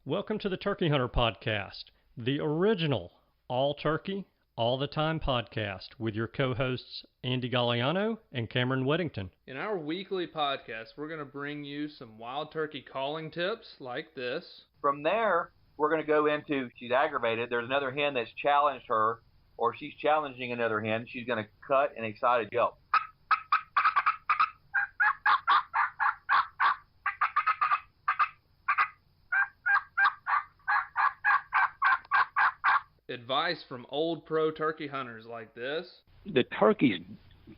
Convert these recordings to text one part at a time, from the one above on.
Welcome to the Turkey Hunter Podcast, the original all-turkey, all-the-time podcast with your co-hosts Andy Galliano and Cameron Weddington. In our weekly podcast, we're going to bring you some wild turkey calling tips like this. From there, we're going to go into, she's aggravated, there's another hen that's challenged her, or she's challenging another hen. She's going to cut an excited yelp. Advice from old pro turkey hunters like this. The turkeys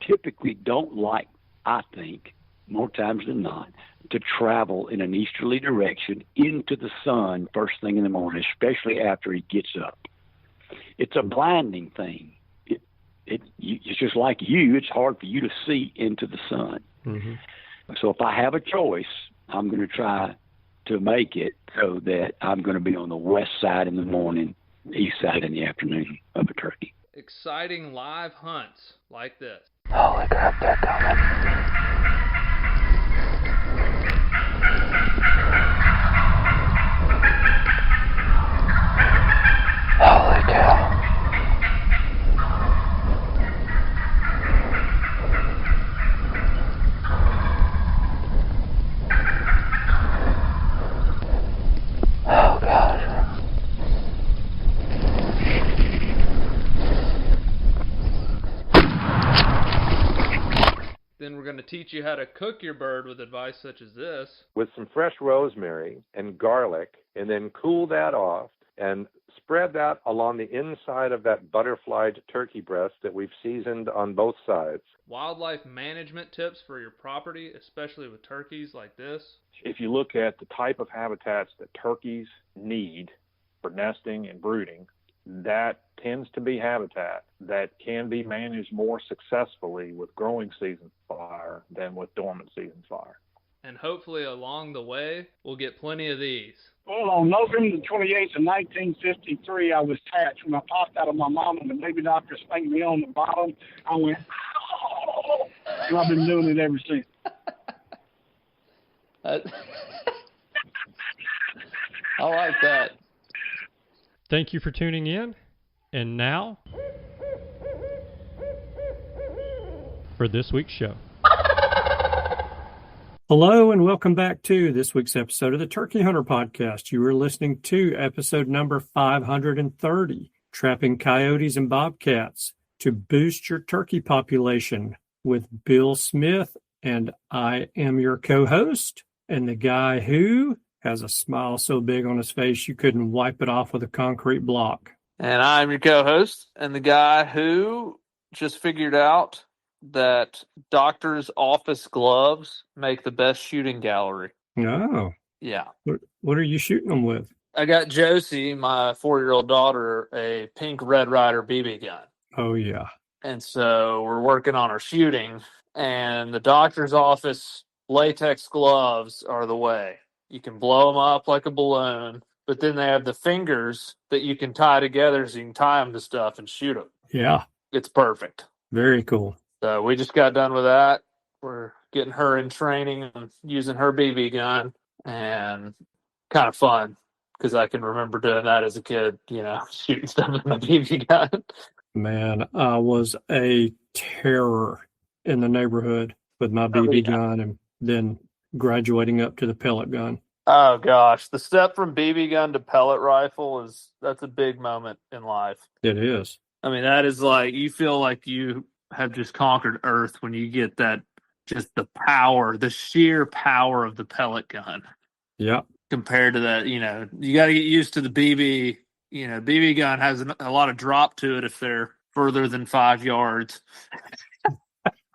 typically don't like, I think, more times than not, to travel in an easterly direction into the sun first thing in the morning, especially after he gets up. It's a blinding thing. It's just like you. It's hard for you to see into the sun. Mm-hmm. So if I have a choice, I'm going to try to make it so that I'm going to be on the west side in the morning, east side in the afternoon of a turkey. Exciting live hunts like this. Holy crap, they're coming. Holy cow. Oh, God. Then we're going to teach you how to cook your bird with advice such as this. With some fresh rosemary and garlic, and then cool that off and spread that along the inside of that butterflied turkey breast that we've seasoned on both sides. Wildlife management tips for your property, especially with turkeys like this. If you look at the type of habitats that turkeys need for nesting and brooding, that tends to be habitat that can be managed more successfully with growing season fire than with dormant season fire. And hopefully along the way, we'll get plenty of these. Well, on November the 28th of 1953, I was attached. When I popped out of my mom and the baby doctor spanked me on the bottom, I went, oh! And I've been doing it ever since. I like that. Thank you for tuning in. And now, for this week's show. Hello and welcome back to this week's episode of the Turkey Hunter Podcast. You are listening to episode number 530, Trapping Coyotes and Bobcats to Boost Your Turkey Population with Bill Smith. And I am your co-host and the guy who has a smile so big on his face you couldn't wipe it off with a concrete block. And I'm your co-host and the guy who just figured out that doctor's office gloves make the best shooting gallery. Oh. Yeah. What are you shooting them with? I got Josie, my 4-year-old daughter, a pink Red Ryder BB gun. Oh, yeah. And so we're working on our shooting, and the doctor's office latex gloves are the way. You can blow them up like a balloon, but then they have the fingers that you can tie together so you can tie them to stuff and shoot them. Yeah. It's perfect. Very cool. So we just got done with that. We're getting her in training and using her BB gun, and kind of fun because I can remember doing that as a kid, shooting stuff with my BB gun. Man, I was a terror in the neighborhood with my BB gun and then graduating up to the pellet gun. Oh gosh, the step from BB gun to pellet rifle that's a big moment in life. It is. I mean, that is like, you feel like you have just conquered Earth when you get that, just the power, the sheer power of the pellet gun. Yeah. Compared to that, you got to get used to the BB. BB gun has a lot of drop to it if they're further than 5 yards.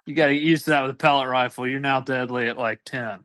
You got to get used to that with a pellet rifle. You're now deadly at like 10.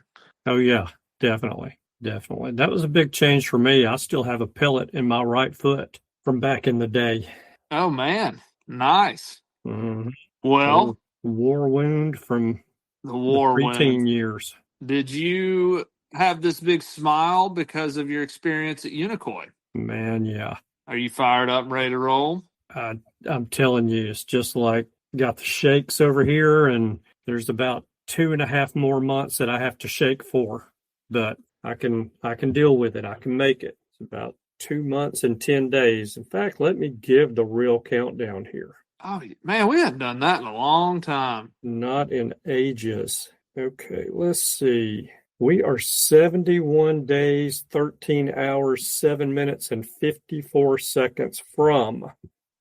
Oh, yeah, definitely. Definitely. That was a big change for me. I still have a pellet in my right foot from back in the day. Oh, man. Nice. Mm-hmm. Well, war wound from the preteen years. Did you have this big smile because of your experience at Unicoi? Man, yeah. Are you fired up and ready to roll? I'm telling you, it's just like got the shakes over here, and there's about 2.5 more months that I have to shake for, but I can deal with it. I can make it. It's about 2 months and 10 days. In fact, let me give the real countdown here. Oh, man, we hadn't done that in a long time. Not in ages. Okay, let's see. We are 71 days, 13 hours, 7 minutes, and 54 seconds from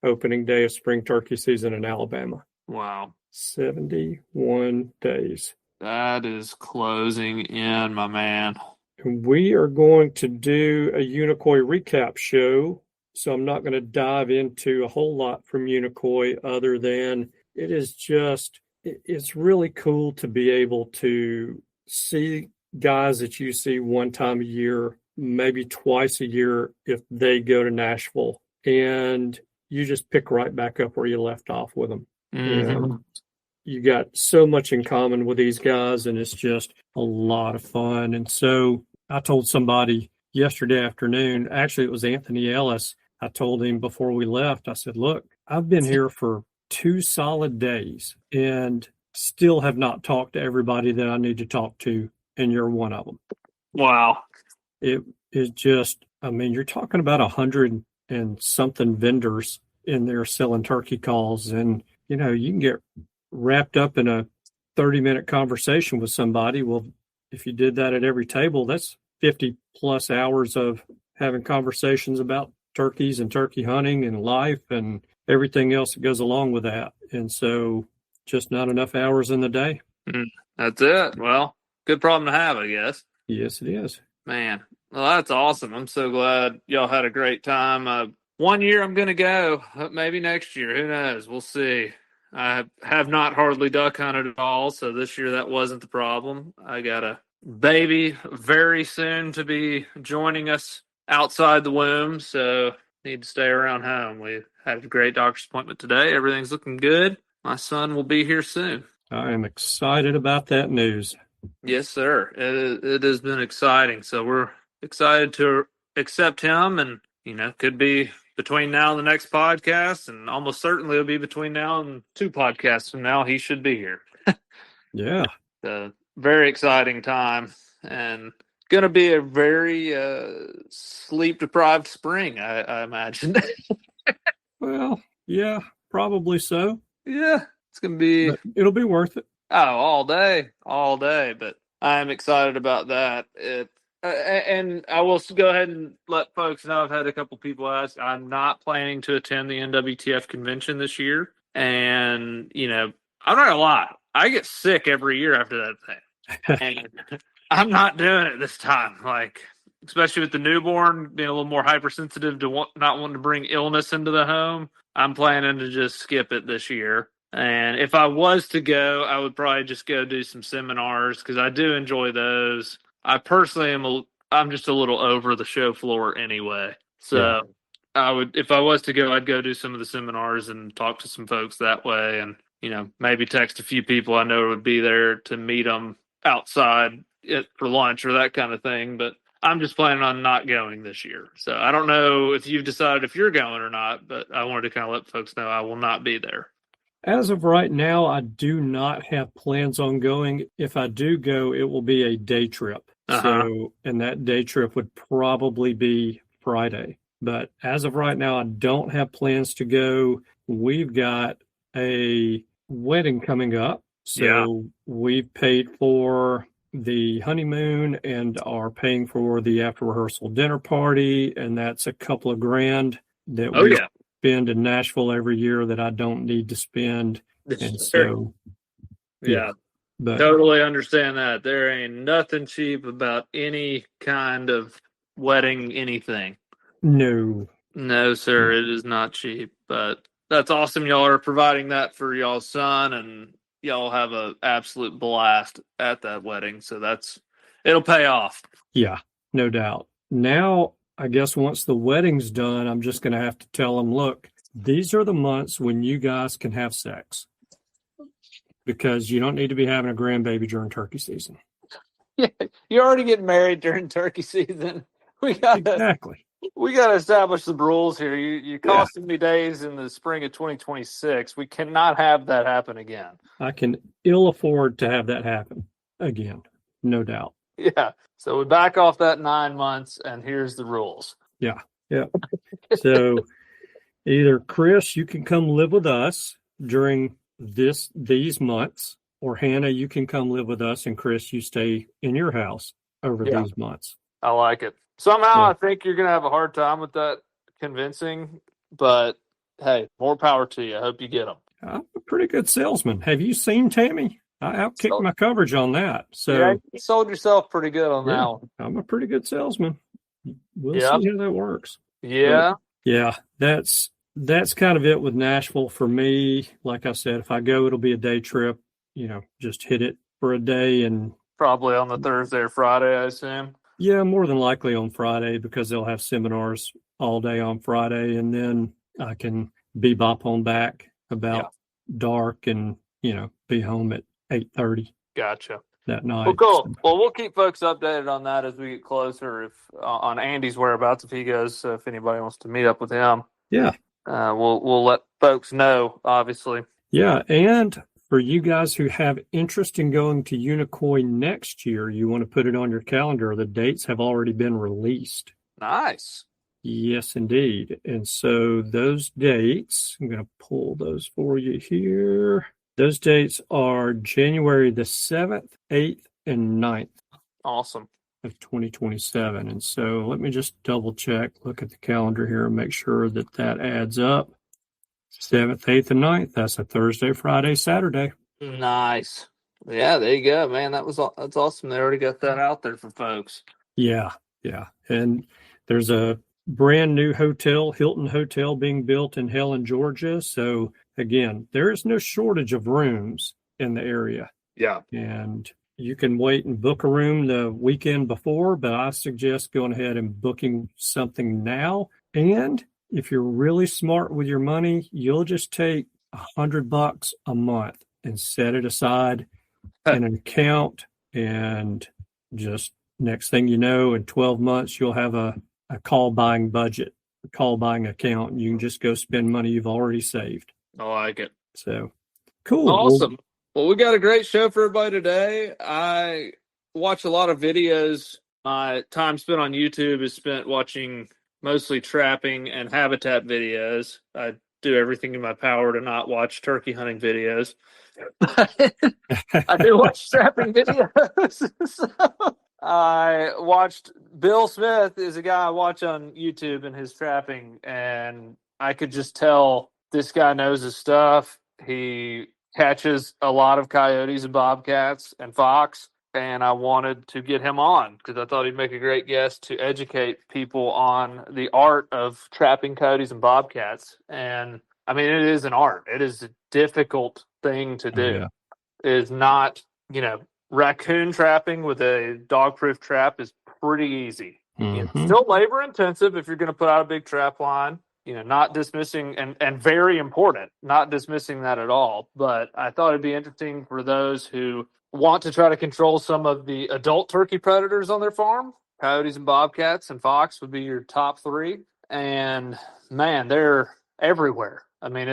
opening day of spring turkey season in Alabama. Wow. 71 days. That is closing in, my man. We are going to do a Unicoi recap show, so I'm not going to dive into a whole lot from Unicoi other than it's really cool to be able to see guys that you see one time a year, maybe twice a year if they go to Nashville, and you just pick right back up where you left off with them. Mm-hmm. And you got so much in common with these guys, and it's just a lot of fun. And so I told somebody yesterday afternoon, actually it was Anthony Ellis, I told him before we left, I said, look, I've been here for 2 solid days and still have not talked to everybody that I need to talk to, and you're one of them. Wow. It is just, I mean, you're talking about 100 and something vendors in there selling turkey calls, and, you know, you can get wrapped up in a 30-minute conversation with somebody. Well, if you did that at every table, that's 50 plus hours of having conversations about turkeys and turkey hunting and life and everything else that goes along with that. And so just not enough hours in the day. That's it. Well, good problem to have, I guess. Yes, it is. Man, well, that's awesome. I'm so glad y'all had a great time. One year I'm going to go, maybe next year. Who knows? We'll see. I have not hardly duck hunted at all, so this year that wasn't the problem. I got a baby very soon to be joining us outside the womb, so need to stay around home. We had a great doctor's appointment today. Everything's looking good. My son will be here soon. I am excited about that news. Yes, sir. It has been exciting. So we're excited to accept him, and, you know, could be between now and the next podcast, and almost certainly it'll be between now and 2 podcasts from now. He should be here. Yeah. Very exciting time, and going to be a very sleep-deprived spring, I imagine. Well, yeah, probably so. Yeah, it's going to be... But it'll be worth it. Oh, all day. But I'm excited about that. And I will go ahead and let folks know, I've had a couple people ask, I'm not planning to attend the NWTF convention this year. And, you know, I'm not going to lie, I get sick every year after that thing. And I'm not doing it this time. Like, especially with the newborn being a little more hypersensitive to not wanting to bring illness into the home, I'm planning to just skip it this year. And if I was to go, I would probably just go do some seminars, because I do enjoy those. I personally I'm just a little over the show floor anyway. So yeah. I would, if I was to go, I'd go do some of the seminars and talk to some folks that way, and, you know, maybe text a few people I know would be there to meet them outside for lunch or that kind of thing. But I'm just planning on not going this year. So I don't know if you've decided if you're going or not, but I wanted to kind of let folks know I will not be there. As of right now, I do not have plans on going. If I do go, it will be a day trip. So, and that day trip would probably be Friday. But as of right now, I don't have plans to go. We've got a wedding coming up. So we've paid for the honeymoon and are paying for the after rehearsal dinner party. And that's a couple of grand that we spend in Nashville every year that I don't need to spend. And so, but totally understand that. There ain't nothing cheap about any kind of wedding, anything. No, sir, it is not cheap. But that's awesome. Y'all are providing that for y'all's son, and y'all have an absolute blast at that wedding. So it'll pay off. Yeah, no doubt. Now, I guess once the wedding's done, I'm just going to have to tell them, look, these are the months when you guys can have sex, because you don't need to be having a grandbaby during turkey season. Yeah, you're already getting married during turkey season. Exactly. We got to establish the rules here. You costing me days in the spring of 2026. We cannot have that happen again. I can ill afford to have that happen again, no doubt. Yeah. So we back off that 9 months, and here's the rules. Yeah. So either Chris, you can come live with us during these months, or Hannah, you can come live with us, and Chris, you stay in your house over these months. I like it. Somehow I think you're going to have a hard time with that convincing, but hey, more power to you. I hope you get them. I'm a pretty good salesman. Have you seen Tammy? I outkicked my coverage on that. So you sold yourself pretty good on that one. I'm a pretty good salesman. We'll see how that works. Yeah. But, yeah, that's kind of it with Nashville for me. Like I said, if I go, it'll be a day trip, just hit it for a day. And probably on the Thursday or Friday, I assume. Yeah, more than likely on Friday, because they'll have seminars all day on Friday, and then I can bebop on back about dark and, be home at 8:30. Gotcha. That night. Well, cool. Well, we'll keep folks updated on that as we get closer, on Andy's whereabouts, if he goes, if anybody wants to meet up with him. Yeah. We'll let folks know, obviously. Yeah, and for you guys who have interest in going to Unicoi next year, you want to put it on your calendar. The dates have already been released. Nice. Yes, indeed. And so those dates, I'm going to pull those for you here. Those dates are January the 7th, 8th, and 9th. Awesome. Of 2027. And so let me just double check, look at the calendar here and make sure that adds up. 7th, 8th, and 9th. That's a Thursday, Friday, Saturday. Nice. Yeah, there you go, man. That's awesome. They already got that out there for folks. Yeah. And there's a brand new hotel, Hilton Hotel, being built in Helen, Georgia. So again, there is no shortage of rooms in the area. Yeah. And you can wait and book a room the weekend before, but I suggest going ahead and booking something now. And if you're really smart with your money, you'll just take $100 a month and set it aside in an account. And just next thing you know, in 12 months, you'll have a call buying budget, a call buying account, and you can just go spend money you've already saved. I like it. So cool. Awesome. Well, we got a great show for everybody today. I watch a lot of videos. My time spent on YouTube is spent watching mostly trapping and habitat videos. I do everything in my power to not watch turkey hunting videos. I do watch trapping videos. So I watched Bill Smith is a guy I watch on YouTube and his trapping, and I could just tell this guy knows his stuff. He catches a lot of coyotes and bobcats and fox, and I wanted to get him on because I thought he'd make a great guest to educate people on the art of trapping coyotes and bobcats. And I mean, it is an art. It is a difficult thing to do. Yeah. It is not, raccoon trapping with a dog-proof trap is pretty easy. Mm-hmm. It's still labor intensive if you're going to put out a big trap line. Not dismissing, and very important, not dismissing that at all. But I thought it'd be interesting for those who want to try to control some of the adult turkey predators on their farm. Coyotes and bobcats and fox would be your top three. And man, they're everywhere. I mean,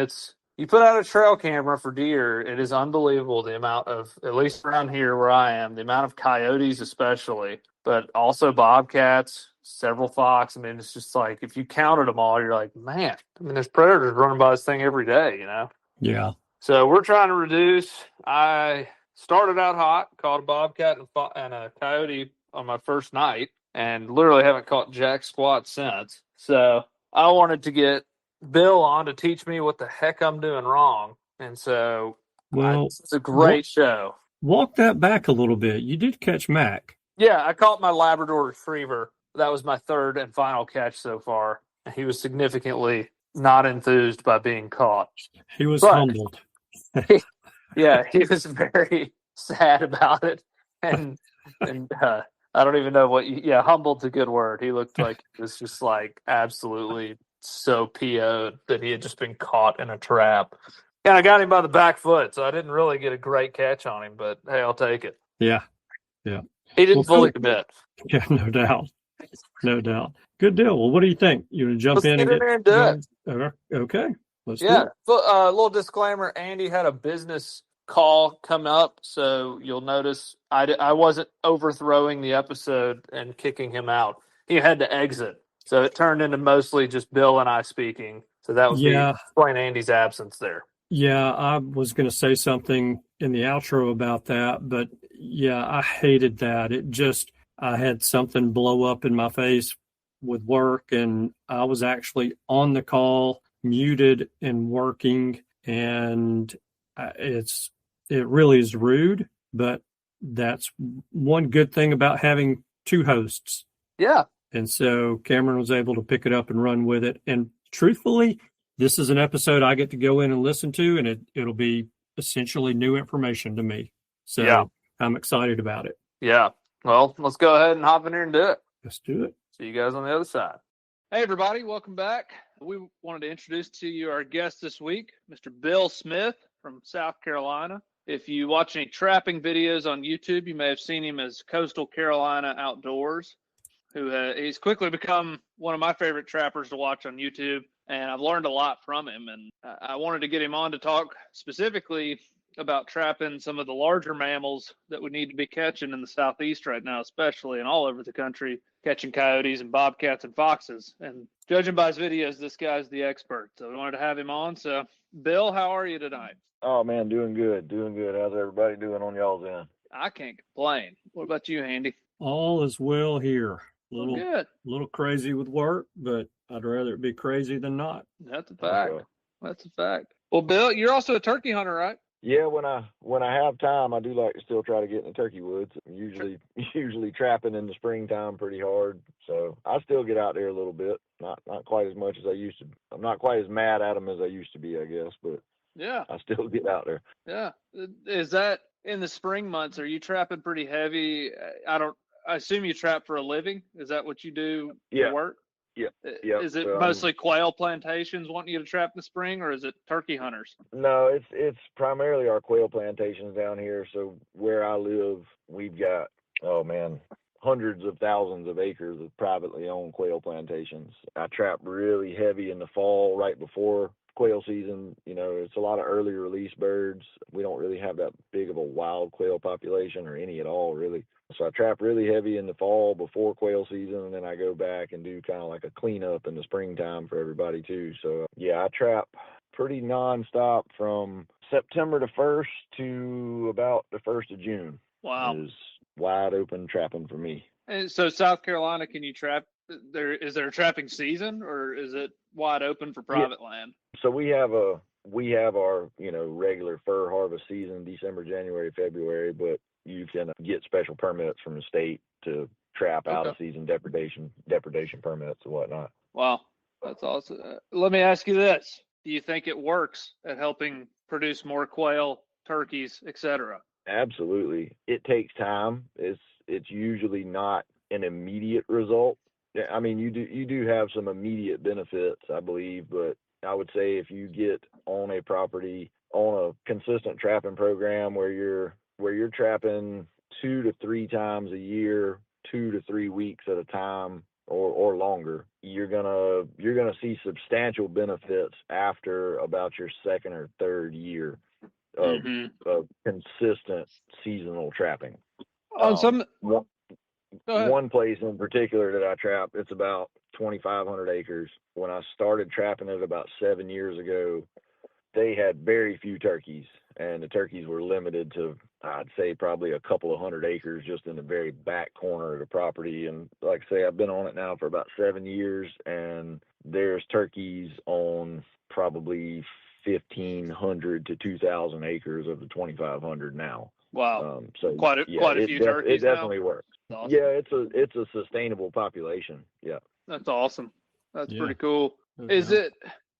you put out a trail camera for deer, it is unbelievable the amount of, at least around here where I am, the amount of coyotes especially, but also bobcats, several fox. I mean, it's just like, if you counted them all, you're like, man, I mean, there's predators running by this thing every day, Yeah. So we're trying to reduce. I started out hot, caught a bobcat and a coyote on my first night, and literally haven't caught jack squat since. So I wanted to get Bill on to teach me what the heck I'm doing wrong. And so it's a great show. Walk that back a little bit. You did catch Mac. Yeah, I caught my Labrador Retriever. That was my third and final catch so far. He was significantly not enthused by being caught. He was humbled. He was very sad about it. And I don't even know humbled's a good word. He looked like he was just like absolutely so PO'd that he had just been caught in a trap. And I got him by the back foot, so I didn't really get a great catch on him, but hey, I'll take it. Yeah. He didn't fully commit. Yeah, no doubt. Good deal. Well, what do you think? You want to jump in and do it? Okay. Let's do it. A little disclaimer, Andy had a business call come up, so you'll notice I wasn't overthrowing the episode and kicking him out. He had to exit. So it turned into mostly just Bill and I speaking. So that would be explain Andy's absence there. Yeah, I was going to say something in the outro about that, but yeah, I hated that. I had something blow up in my face with work, and I was actually on the call, muted and working, and it really is rude, but that's one good thing about having two hosts. Yeah. And so Cameron was able to pick it up and run with it. And truthfully, this is an episode I get to go in and listen to, and it'll be essentially new information to me. So yeah. I'm excited about it. Yeah. Well, let's go ahead and hop in here and do it. Let's do it. See you guys on the other side. Hey, everybody. Welcome back. We wanted to introduce to you our guest this week, Mr. Bill Smith from South Carolina. If you watch any trapping videos on YouTube, you may have seen him as Coastal Carolina Outdoors, he's quickly become one of my favorite trappers to watch on YouTube, and I've learned a lot from him. And I wanted to get him on to talk specifically about trapping some of the larger mammals that we need to be catching in the Southeast right now, especially, and all over the country, catching coyotes and bobcats and foxes. And judging by his videos, this guy's the expert. So we wanted to have him on. So, Bill, how are you tonight? Oh, man, doing good. How's everybody doing on y'all's end? I can't complain. What about you, Andy? All is well here. Good. A little crazy with work, but I'd rather it be crazy than not. That's a fact. That's a fact. Well, Bill, you're also a turkey hunter, right? Yeah, when I have time, I do like to still try to get in the turkey woods. I'm usually trapping in the springtime pretty hard, so I still get out there a little bit. Not quite as much as I used to. I'm not quite as mad at them as I used to be, I guess, but yeah, I still get out there. Yeah, is that in the spring months? Are you trapping pretty heavy? I assume you trap for a living. Is that what you do for work? Yeah. Is it mostly quail plantations wanting you to trap in the spring, or is it turkey hunters? No, it's primarily our quail plantations down here. So where I live, we've got, hundreds of thousands of acres of privately owned quail plantations. I trap really heavy in the fall, right before quail season. It's a lot of early release birds. We don't really have that big of a wild quail population, or any at all, really. So I trap really heavy in the fall before quail season, and then I go back and do kind of like a cleanup in the springtime for everybody too. So yeah, I trap pretty nonstop from September the 1st to about the 1st of June. Wow. Is wide open trapping for me. And so South Carolina, can you trap? Is there a trapping season, or is it wide open for private land? So we have our regular fur harvest season, December, January, February, but you can get special permits from the state to trap out of season depredation permits and whatnot. Wow, that's awesome. Let me ask you this: do you think it works at helping produce more quail, turkeys, etc.? Absolutely. It takes time. It's usually not an immediate result. I mean, you do have some immediate benefits, I believe, but I would say if you get on a property on a consistent trapping program where you're trapping 2 to 3 times a year, 2 to 3 weeks at a time, or longer, you're gonna see substantial benefits after about your second or third year of consistent seasonal trapping. One place in particular that I trap, it's about 2,500 acres. When I started trapping it about 7 years ago, they had very few turkeys, and the turkeys were limited to, I'd say, probably a couple of 100 acres just in the very back corner of the property. And like I say, I've been on it now for about 7 years, and there's turkeys on probably 1,500 to 2,000 acres of the 2,500 now. Wow. So quite a few turkeys. It definitely works. Awesome. Yeah, it's a sustainable population. Yeah. That's awesome. That's pretty cool. Is it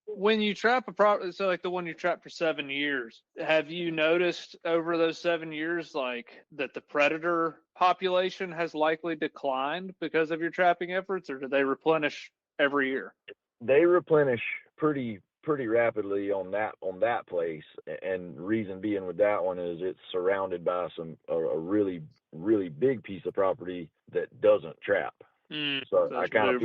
when you trap a property, so like the one you trapped for 7 years, have you noticed over those 7 years like that the predator population has likely declined because of your trapping efforts, or do they replenish every year? They replenish pretty rapidly on that place, and reason being with that one is it's surrounded by a really big piece of property that doesn't trap. So I kind of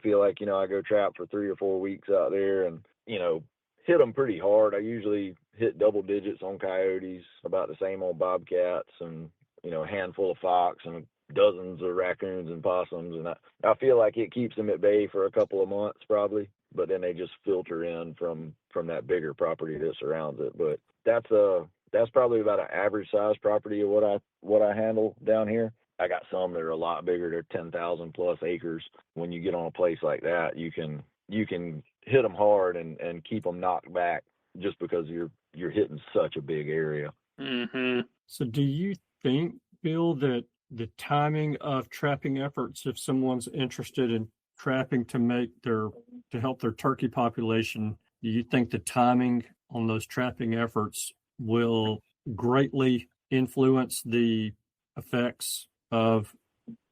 feel like I go trap for 3 or 4 weeks out there and hit them pretty hard. I usually hit double digits on coyotes, about the same on bobcats, and a handful of fox and dozens of raccoons and possums, and I feel like it keeps them at bay for a couple of months probably, but then they just filter in from that bigger property that surrounds it. But that's probably about an average size property of what I handle down here. I got some that are a lot bigger. They're 10,000 plus acres. When you get on a place like that, you can hit them hard and keep them knocked back just because you're hitting such a big area. Mm-hmm. So do you think, Bill, that the timing of trapping efforts, if someone's interested in trapping to help their turkey population, do you think the timing on those trapping efforts will greatly influence the effects of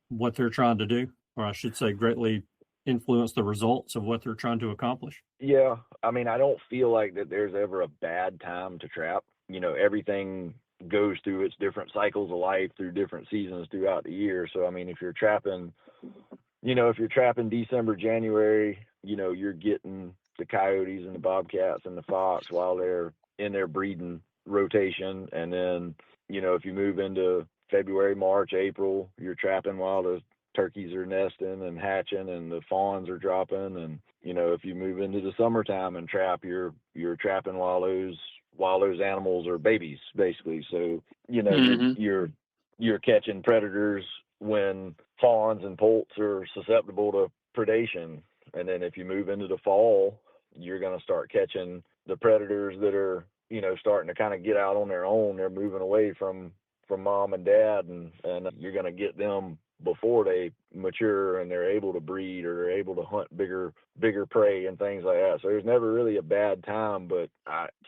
what they're trying to do? Or I should say greatly influence the results of what they're trying to accomplish? Yeah. I mean, I don't feel like that there's ever a bad time to trap. Everything goes through its different cycles of life through different seasons throughout the year. So, I mean, if you're trapping December, January, you're getting the coyotes and the bobcats and the fox while they're in their breeding rotation. And then, if you move into February, March, April, you're trapping while the turkeys are nesting and hatching and the fawns are dropping. And, if you move into the summertime and trap, you're trapping while those animals are babies, basically. So, you're catching predators when fawns and poults are susceptible to predation. And then if you move into the fall, you're going to start catching the predators that are, starting to kind of get out on their own. They're moving away from mom and dad, and you're going to get them before they mature and they're able to breed or they're able to hunt bigger prey and things like that. So there's never really a bad time, but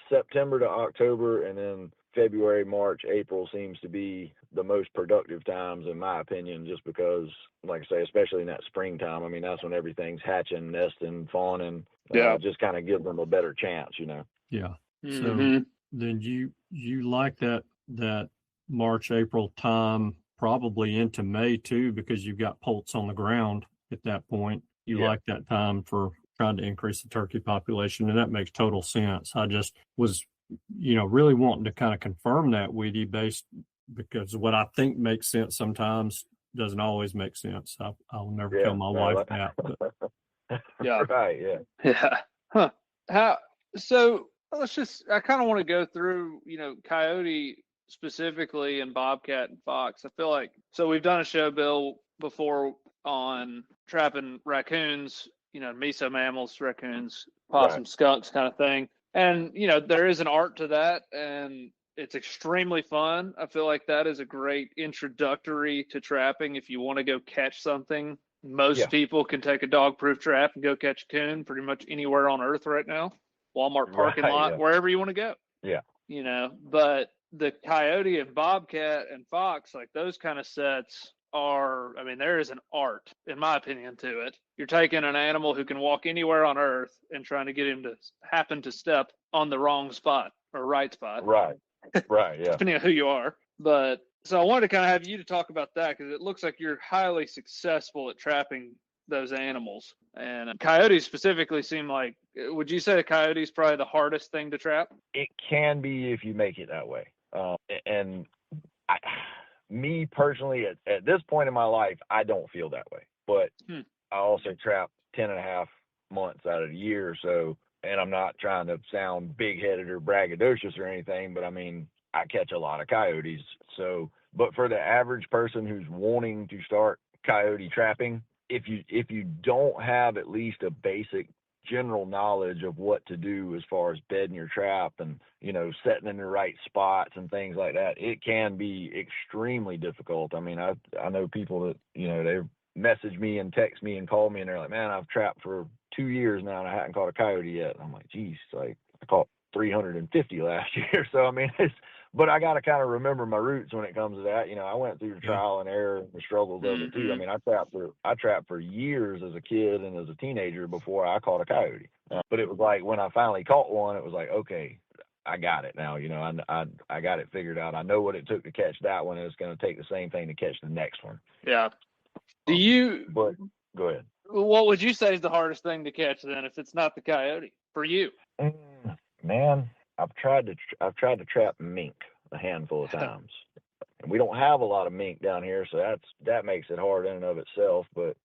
September to October and then February, March, April seems to be the most productive times in my opinion, just because, like I say, especially in that springtime, I mean, that's when everything's hatching, nesting, fawning. Just kind of gives them a better chance, Yeah. Mm-hmm. So then you like that March, April time, probably into May too, because you've got poults on the ground at that point. You like that time for trying to increase the turkey population, and that makes total sense. I just was, really wanting to kind of confirm that with you because what I think makes sense sometimes doesn't always make sense. I'll never tell my wife that. But. Yeah. Right. Yeah. Huh. So I kind of want to go through, coyote specifically and bobcat and fox. I feel like, so we've done a show, Bill, before on trapping raccoons, meso mammals, raccoons, possum, skunks kind of thing. And, there is an art to that, and it's extremely fun. I feel like that is a great introductory to trapping. If you want to go catch something, most people can take a dog-proof trap and go catch a coon pretty much anywhere on earth right now. Walmart parking lot, wherever you want to go. Yeah. But the coyote and bobcat and fox, like those kind of sets there is an art, in my opinion, to it. You're taking an animal who can walk anywhere on earth and trying to get him to happen to step on the wrong spot or right spot. Right. Right. Yeah. Depending on who you are. But so I wanted to kind of have you to talk about that, because it looks like you're highly successful at trapping those animals. And coyotes specifically seem like, would you say the coyote is probably the hardest thing to trap? It can be if you make it that way. Me personally, at this point in my life, I don't feel that way. But I also trap 10 and a half months out of the year. So, and I'm not trying to sound big-headed or braggadocious or anything, but I mean, I catch a lot of coyotes. So, but for the average person who's wanting to start coyote trapping, if you don't have at least a basic general knowledge of what to do as far as bedding your trap and, setting in the right spots and things like that, it can be extremely difficult. I mean, I know people that, they message me and text me and call me and they're like, man, I've trapped for 2 years now and I haven't caught a coyote yet. And I'm like, geez, like I caught 350 last year. So, I mean, but I got to kind of remember my roots when it comes to that. I went through the trial and error and the struggles of it too. I mean, I trapped for years as a kid and as a teenager before I caught a coyote. But it was like when I finally caught one, it was like, okay, I got it now. I got it figured out. I know what it took to catch that one, and it's going to take the same thing to catch the next one. Yeah. But go ahead. What would you say is the hardest thing to catch then, if it's not the coyote for you? Man, I've tried to trap mink a handful of times. And we don't have a lot of mink down here, so that makes it hard in and of itself. But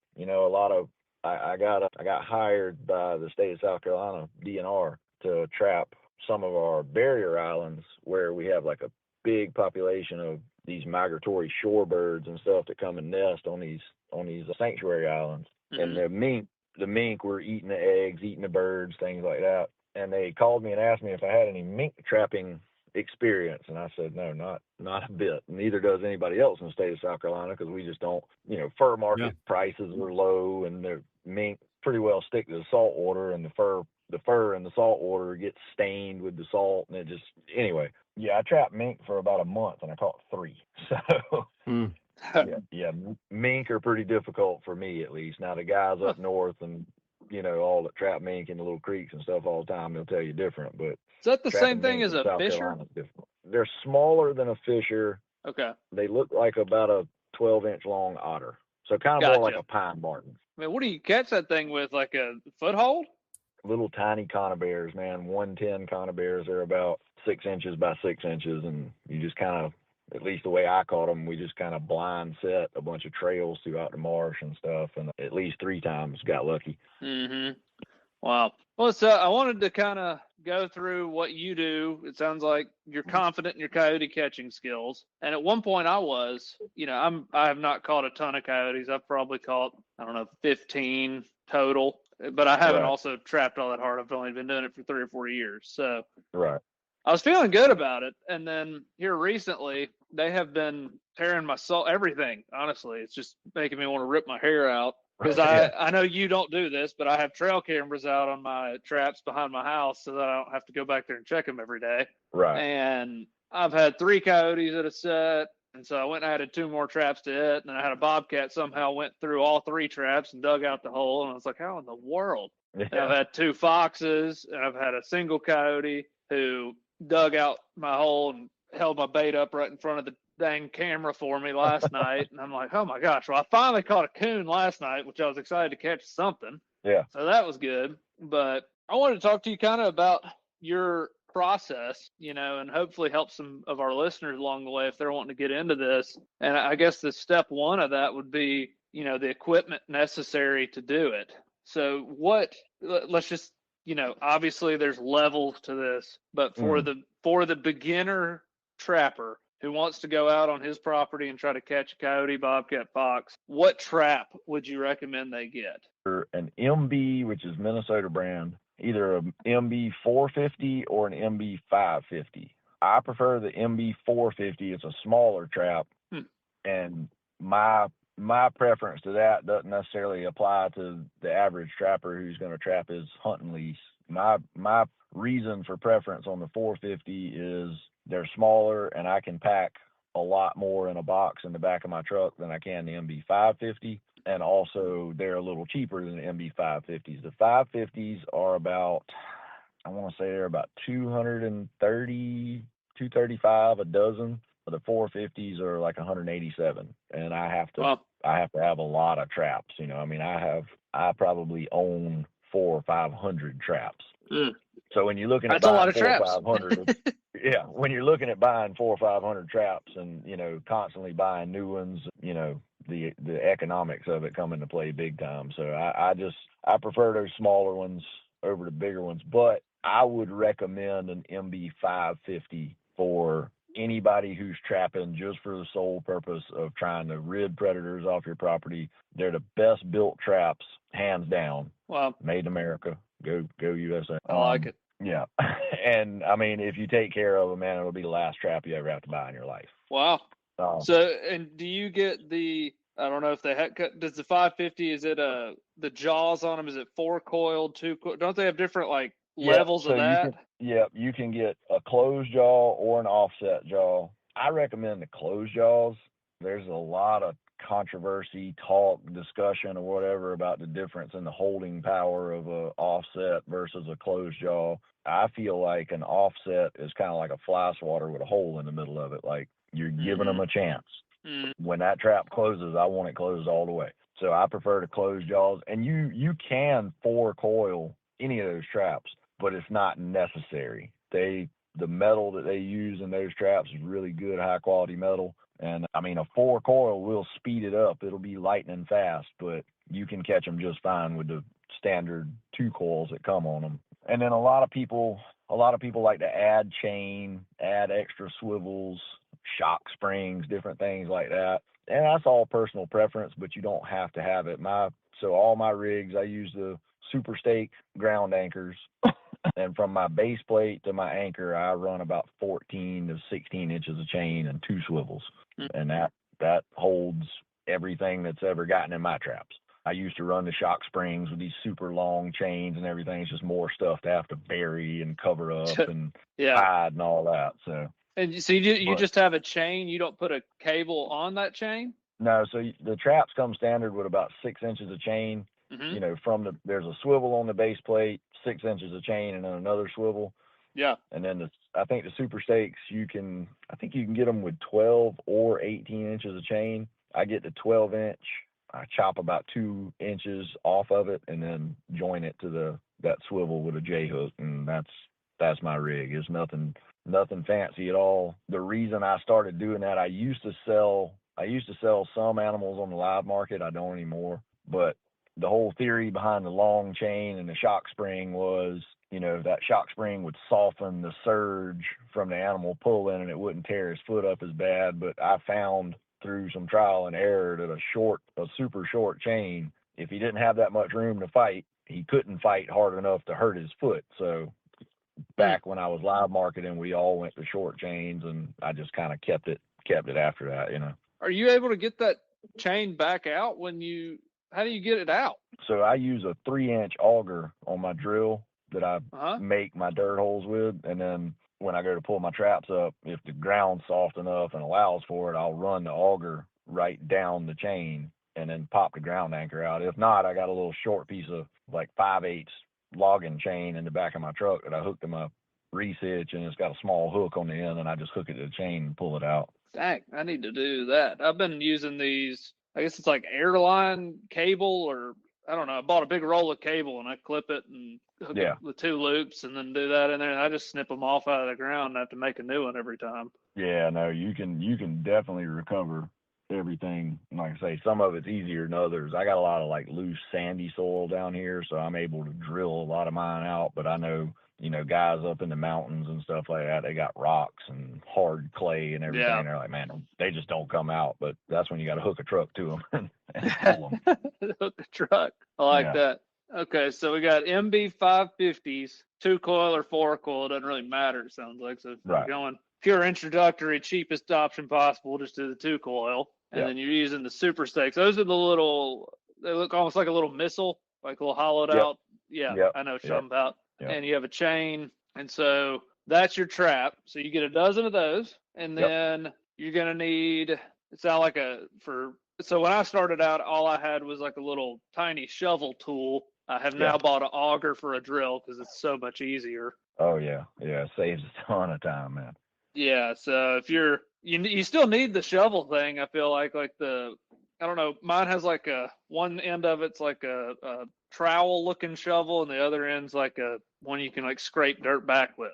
I got hired by the state of South Carolina DNR to trap some of our barrier islands where we have like a big population of these migratory shorebirds and stuff that come and nest on these sanctuary islands. Mm-hmm. And the mink were eating the eggs, eating the birds, things like that. And they called me and asked me if I had any mink trapping experience, and I said no, not a bit. Neither does anybody else in the state of South Carolina, because we just don't. Fur market prices are low, and the mink pretty well stick to the salt water, and the fur in the salt water gets stained with the salt, and it just anyway. Yeah, I trapped mink for about a month, and I caught 3. So yeah, mink are pretty difficult for me, at least. Now the guys up north and all that trap mink in the little creeks and stuff all the time, they'll tell you different. But is that the same thing as a fisher? They're smaller than a fisher. Okay. They look like about a 12-inch long otter. So kind of more like a pine marten. I mean, what do you catch that thing with, like a foothold? Little tiny conibears, man. 110 conibears. They're about 6 inches by 6 inches, and you just kind of, at least the way I caught them, we just kind of blind set a bunch of trails throughout the marsh and stuff, and at least 3 times got lucky. Mm-hmm. Wow. Well, so I wanted to kind of go through what you do. It sounds like you're confident in your coyote catching skills. And at one point I was, I have not caught a ton of coyotes. I've probably caught, 15 total, but I haven't also trapped all that hard. I've only been doing it for 3 or 4 years. So I was feeling good about it. And then here recently, they have been tearing my soul, everything. Honestly, it's just making me want to rip my hair out. Because I know you don't do this, but I have trail cameras out on my traps behind my house so that I don't have to go back there and check them every day. Right. And I've had 3 coyotes at a set. And so I went and added 2 more traps to it. And then I had a bobcat somehow went through all 3 traps and dug out the hole. And I was like, how in the world? Yeah. And I've had 2 foxes, and I've had a single coyote who dug out my hole and held my bait up right in front of the dang camera for me last night. And I'm like, oh my gosh. Well, I finally caught a coon last night, which I was excited to catch something. Yeah. So that was good. But I wanted to talk to you kind of about your process, and hopefully help some of our listeners along the way if they're wanting to get into this. And I guess the step 1 of that would be, the equipment necessary to do it. So let's just, obviously there's levels to this, but for the beginner trapper who wants to go out on his property and try to catch a coyote, bobcat, fox, what trap would you recommend they get? An MB, which is Minnesota brand, either an MB 450 or an MB 550. I prefer the MB 450. It's a smaller trap, and my preference to that doesn't necessarily apply to the average trapper who's going to trap his hunting lease. My reason for preference on the 450 is they're smaller, and I can pack a lot more in a box in the back of my truck than I can the MB 550. And also, they're a little cheaper than the MB 550s. The 550s are about, I want to say they're about $230, $235 a dozen. The 450s are like 187, and I have to have a lot of traps. I probably own 400 or 500 traps. So when you're looking at buying 400 or 500, when you're looking at buying 400 or 500 traps and constantly buying new ones, the economics of it come into play big time. So I prefer those smaller ones over the bigger ones, but I would recommend an MB 550 for anybody who's trapping just for the sole purpose of trying to rid predators off your property. They're the best built traps, hands down. Wow. Made in America. Go USA. I like it. Yeah. And if you take care of them, man, it'll be the last trap you ever have to buy in your life. Wow. So, and do you get I don't know if they does the 550, is it the jaws on them, is it 4 coiled, 2 coiled? Don't they have different levels of that? You can get a closed jaw or an offset jaw. I recommend the closed jaws. There's a lot of controversy, talk, discussion, or whatever about the difference in the holding power of a offset versus a closed jaw. I feel like an offset is kind of like a fly swatter with a hole in the middle of it. Like you're giving them a chance. When that trap closes, I want it closed all the way. So I prefer to close jaws. And you can 4 coil any of those traps, but it's not necessary. The metal that they use in those traps is really good, high quality metal. And I mean, a 4-coil will speed it up. It'll be lightning fast, but you can catch them just fine with the standard 2 coils that come on them. And then a lot of people like to add chain, add extra swivels, shock springs, different things like that. And that's all personal preference, but you don't have to have it. So all my rigs, I use the Super Stake ground anchors. And from my base plate to my anchor, I run about 14 to 16 inches of chain and 2 swivels. And that holds everything that's ever gotten in my traps. I used to run the shock springs with these super long chains and everything. It's just more stuff to have to bury and cover up and hide and all that. And so you just have a chain. You don't put a cable on that chain? No. So the traps come standard with about 6 inches of chain. You know, there's a swivel on the base plate, 6 inches of chain, and then another swivel. Yeah. And then I think the Super Stakes, you can get them with 12 or 18 inches of chain. I get the 12-inch. I chop about 2 inches off of it and then join it to that swivel with a J hook, and that's my rig. It's nothing fancy at all. The reason I started doing that, I used to sell some animals on the live market. I don't anymore, but the whole theory behind the long chain and the shock spring was, you know, that shock spring would soften the surge from the animal pulling and it wouldn't tear his foot up as bad. But I found through some trial and error that a super short chain, if he didn't have that much room to fight, he couldn't fight hard enough to hurt his foot. So back when I was live marketing, we all went to short chains, and I just kind of kept it after that, you know. Are you able to get that chain back out how do you get it out? So I use a 3-inch auger on my drill that I make my dirt holes with. And then when I go to pull my traps up, if the ground's soft enough and allows for it, I'll run the auger right down the chain and then pop the ground anchor out. If not, I got a little short piece of like 5/8 logging chain in the back of my truck that I hooked to my reese hitch, and it's got a small hook on the end, and I just hook it to the chain and pull it out. Dang, I need to do that. I've been using these, I guess it's like airline cable, or I don't know. I bought a big roll of cable and I clip it and hook it with 2 loops and then do that in there. And I just snip them off out of the ground and have to make a new one every time. Yeah, no, you can definitely recover everything. Like I say, some of it's easier than others. I got a lot of like loose sandy soil down here, so I'm able to drill a lot of mine out. But I know, you know, guys up in the mountains and stuff like that, they got rocks and hard clay and everything. Yeah. They're like, man, they just don't come out. But that's when you got to hook a truck to them and pull them. Hook a truck. I like that. Okay, so we got MB 550s, 2-coil or 4-coil. It doesn't really matter, it sounds like. So if you're going pure introductory, cheapest option possible, just do the 2-coil. And then you're using the Super Stakes. Those are they look almost like a little missile, like a little hollowed out. Yeah, I know what you're talking about. Yep. And you have a chain. And so that's your trap. So you get a dozen of those. And then you're going to need, it sounds like so when I started out, all I had was like a little tiny shovel tool. I have now bought an auger for a drill because it's so much easier. Oh, yeah. Yeah, it saves a ton of time, man. Yeah, so if you still need the shovel thing, I feel like I don't know, mine has like one end of it's like a trowel looking shovel and the other end's like a one you can like scrape dirt back with.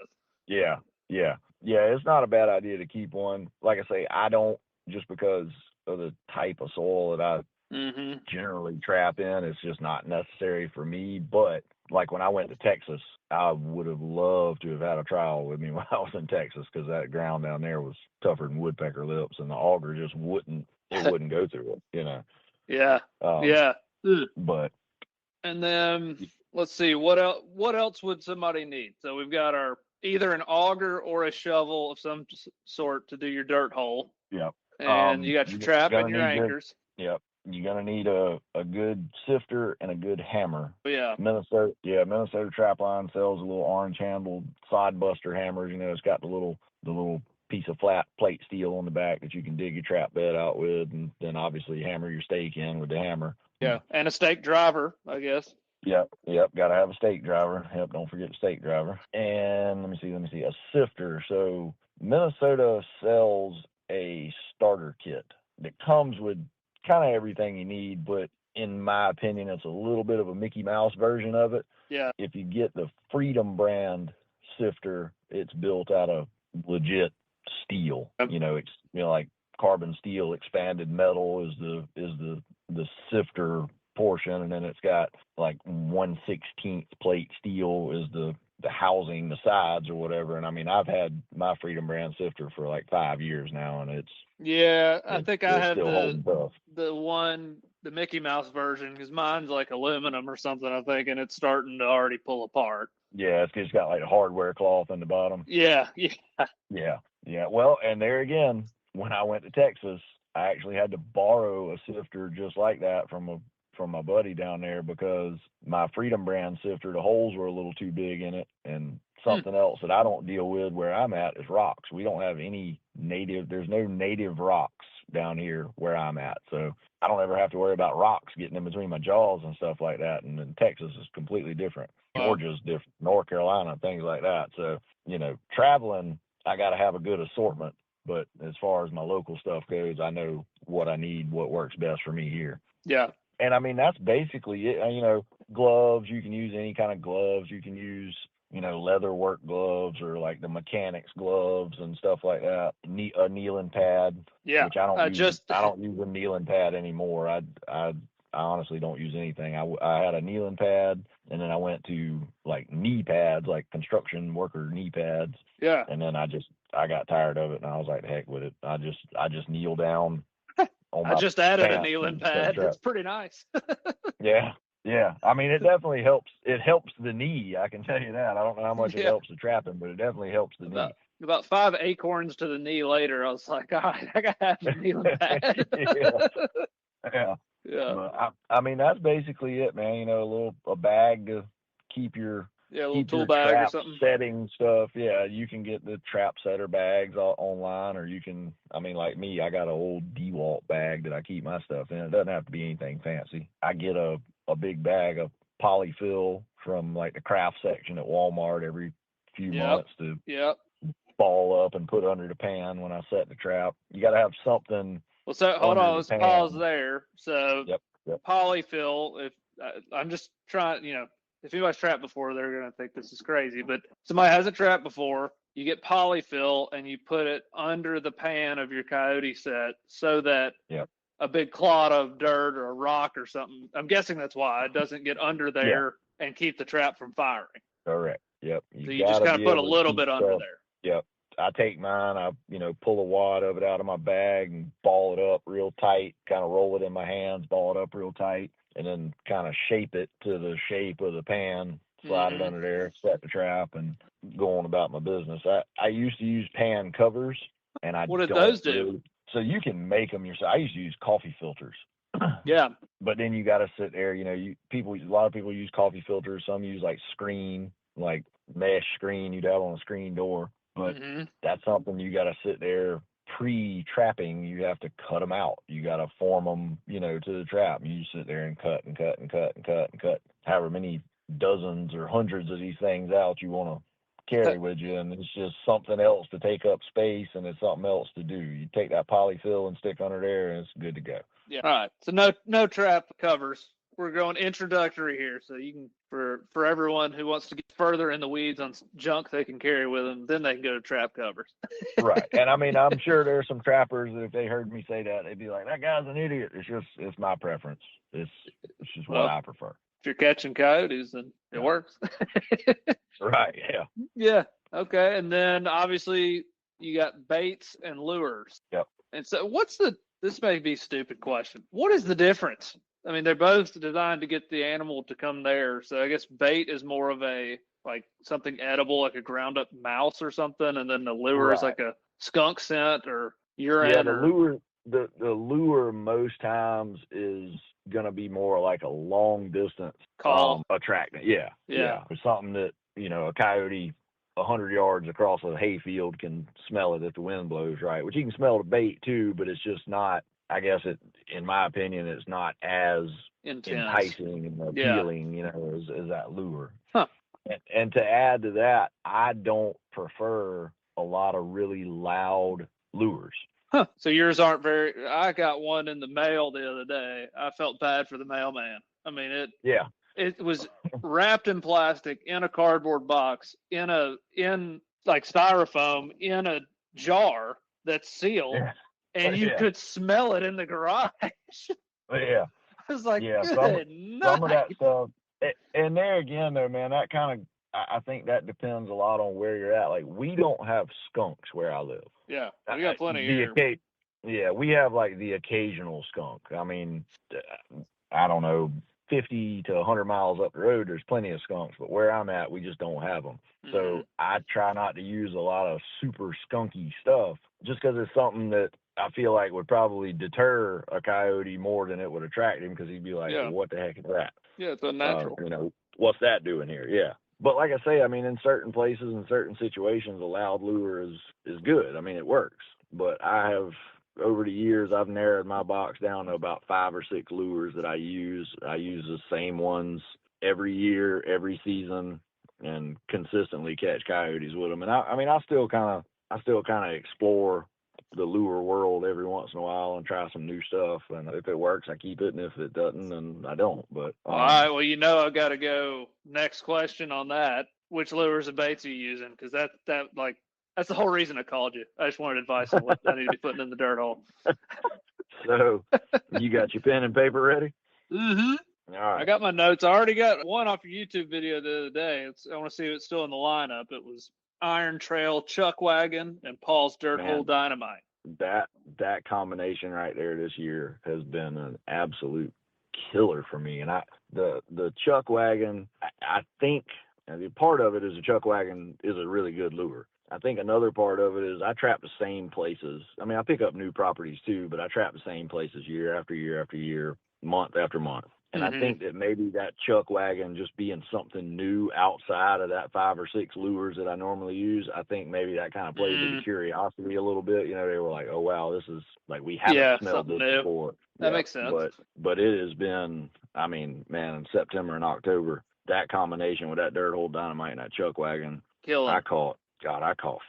Yeah, it's not a bad idea to keep one. Like I say, I don't, just because of the type of soil that I generally trap in, it's just not necessary for me. But like when I went to Texas, I would have loved to have had a trowel with me when I was in Texas, because that ground down there was tougher than woodpecker lips, and the auger just wouldn't go through it, you know. Yeah. But and then let's see, what else would somebody need? So we've got either an auger or a shovel of some sort to do your dirt hole. Yep. And you got your trap and your anchors. Yep. You're gonna need a good sifter and a good hammer. Yeah. Minnesota Trap Line sells a little orange handled side buster hammers. You know, it's got the little piece of flat plate steel on the back that you can dig your trap bed out with, and then obviously hammer your stake in with the hammer. Yeah, and a stake driver, I guess. Yep. Got to have a stake driver. Yep, don't forget the stake driver. And let me see, a sifter. So Minnesota sells a starter kit that comes with kind of everything you need, but in my opinion, it's a little bit of a Mickey Mouse version of it. Yeah. If you get the Freedom brand sifter, it's built out of legit steel. You know, it's like carbon steel expanded metal is the sifter portion, and then it's got like 1/16 plate steel is the housing, the sides or whatever. And I mean, I've had my Freedom brand sifter for like 5 years now, and I think I have still holding tough. the Mickey Mouse version, because mine's like aluminum or something, I think, and it's starting to already pull apart. Yeah, it's got like a hardware cloth in the bottom. Yeah. Yeah. Well, and there again, when I went to Texas, I actually had to borrow a sifter just like that from my buddy down there, because my Freedom brand sifter, the holes were a little too big in it. And something else that I don't deal with where I'm at is rocks. We don't have there's no native rocks down here where I'm at. So I don't ever have to worry about rocks getting in between my jaws and stuff like that. And then Texas is completely different. Georgia's different, North Carolina, things like that. So, traveling, I got to have a good assortment. But as far as my local stuff goes, I know what I need, what works best for me here. Yeah. And I mean, that's basically it. Gloves, you can use any kind of gloves. You can use, leather work gloves or like the mechanics gloves and stuff like that. A kneeling pad, which I don't use a kneeling pad anymore. I honestly don't use anything. I had a kneeling pad, and then I went to like knee pads, like construction worker knee pads. Yeah. And then I got tired of it, and I was like, heck with it. I just kneel down. I just added a kneeling pad. It's pretty nice. Yeah. I mean, it definitely helps. It helps the knee. I can tell you that. I don't know how much it helps the trapping, but it definitely helps the knee. About 5 acorns to the knee later, I was like, all right, I got to have a kneeling pad. Yeah. But I mean, that's basically it, man. A bag to keep your little tool bag or something. Setting stuff. Yeah, you can get the trap setter bags online, or you can. I mean, like me, I got an old DeWalt bag that I keep my stuff in. It doesn't have to be anything fancy. I get a big bag of polyfill from like the craft section at Walmart every few months to ball up and put under the pan when I set the trap. You got to have something. Well, so hold on, let's pause there. So yep. Polyfill, if I'm just trying, if anybody's trapped before, they're going to think this is crazy, but somebody hasn't trapped before, you get polyfill and you put it under the pan of your coyote set so that a big clod of dirt or a rock or something, I'm guessing that's why it doesn't get under there and keep the trap from firing. Correct. Yep. So you just kind of put a little bit under there. Yep. I take mine, I pull a wad of it out of my bag and ball it up real tight, kind of roll it in my hands, ball it up real tight, and then kind of shape it to the shape of the pan, slide it under there, set the trap, and go on about my business. I used to use pan covers, and what did those do? So you can make them yourself. I used to use coffee filters. Yeah. But then you got to sit there, a lot of people use coffee filters. Some use like screen, like mesh screen you'd have on a screen door. But that's something you got to sit there pre-trapping. You have to cut them out. You got to form them, to the trap. You sit there and cut and cut and cut and cut and cut however many dozens or hundreds of these things out you want to carry with you, and it's just something else to take up space, and it's something else to do. You take that polyfill and stick under there, and it's good to go. Yeah. All right. So no trap covers. We're going introductory here, so you can for everyone who wants to get further in the weeds on junk they can carry with them, then they can go to trap covers. Right. And I mean, I'm sure there's some trappers that if they heard me say that, they'd be like, "That guy's an idiot." It's my preference. It's just what I prefer. If you're catching coyotes, then it works. Right. Yeah. Yeah. Okay. And then obviously you got baits and lures. Yep. And so this may be a stupid question. What is the difference? I mean, they're both designed to get the animal to come there. So I guess bait is more of a, like something edible, like a ground up mouse or something. And then the lure is like a skunk scent or urine. Yeah. The lure most times is going to be more like a long distance call attractant. Yeah. It's something that, a coyote 100 yards across a hayfield can smell it if the wind blows right, which you can smell the bait too, but it's just not, I guess in my opinion, it's not as enticing and appealing, as that lure. Huh. And to add to that, I don't prefer a lot of really loud lures. Huh. So yours aren't I got one in the mail the other day. I felt bad for the mailman. I mean, it was wrapped in plastic in a cardboard box in like styrofoam in a jar that's sealed. and you could smell it in the garage. Yeah. I was like, Yeah, good some of that night. stuff. And there again, though, man, that kind of, I think that depends a lot on where you're at. Like, we don't have skunks where I live. Yeah, we got plenty here. Yeah, we have like the occasional skunk. I mean, I don't know, 50 to 100 miles up the road, there's plenty of skunks, but where I'm at, we just don't have them. So I try not to use a lot of super skunky stuff just because it's something that I feel like would probably deter a coyote more than it would attract him, because he'd be like, well, what the heck is that? Yeah, it's unnatural. You know, what's that doing here? Yeah. But like I say, I mean, in certain places, in certain situations, a loud lure is good. I mean, it works. But I have, over the years, I've narrowed my box down to about 5 or 6 lures that I use. I use the same ones every year, every season, and consistently catch coyotes with them. And I still kind of explore the lure world every once in a while and try some new stuff. And if it works, I keep it, and if it doesn't, then I don't. But all right, well, you know, I've got to go. Next question on that: which lures and baits are you using? Because that's the whole reason I called you. I just wanted advice on what I need to be putting in the dirt hole. So, you got your pen and paper ready? Mm-hmm. All right. I got my notes. I already got one off your YouTube video the other day. I want to see if it's still in the lineup. It was Iron Trail Chuck Wagon and Paul's Dirt Hole Dynamite. That combination right there this year has been an absolute killer for me. And the Chuck Wagon, I think, and part of it is the Chuck Wagon is a really good lure. I think another part of it is I trap the same places. I mean, I pick up new properties too, but I trap the same places year after year after year, month after month. And I think that maybe that Chuck Wagon just being something new outside of that 5 or 6 lures that I normally use, I think maybe that kind of played to the curiosity a little bit. You know, they were like, oh, wow, this is like, we haven't smelled this before. That makes sense. But it has been, I mean, man, in September and October, that combination with that Dirt Hole Dynamite and that Chuck Wagon, I caught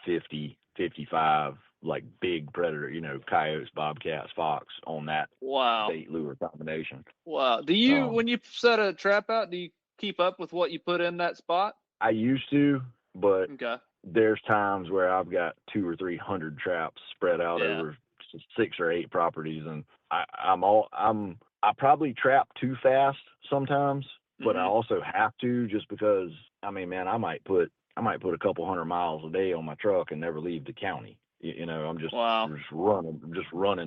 50, 55, like big predator, you know, coyotes, bobcats, fox on that bait lure combination. Wow. Do you, when you set a trap out, do you keep up with what you put in that spot? I used to, but there's times where I've got 200 or 300 traps spread out over 6 or 8 properties, and I probably trap too fast sometimes, but I also have to, just because, I mean, man, I might put a couple 100 miles a day on my truck and never leave the county. You know, I'm just running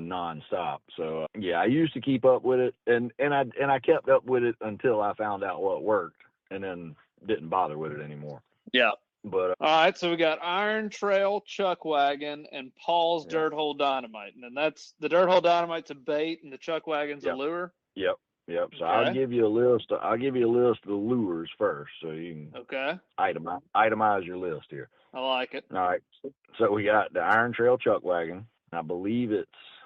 nonstop. So I used to keep up with it, and I kept up with it until I found out what worked, and then didn't bother with it anymore. Yeah. But all right, so we got Iron Trail Chuck Wagon and Paul's Dirt Hole Dynamite, and then that's the Dirt Hole Dynamite's a bait, and the Chuck Wagon's a lure. Yep. So I'll give you a list. I'll give you a list of the lures first, so you can itemize your list here. I like it. All right. So we got the Iron Trail Chuck Wagon. I believe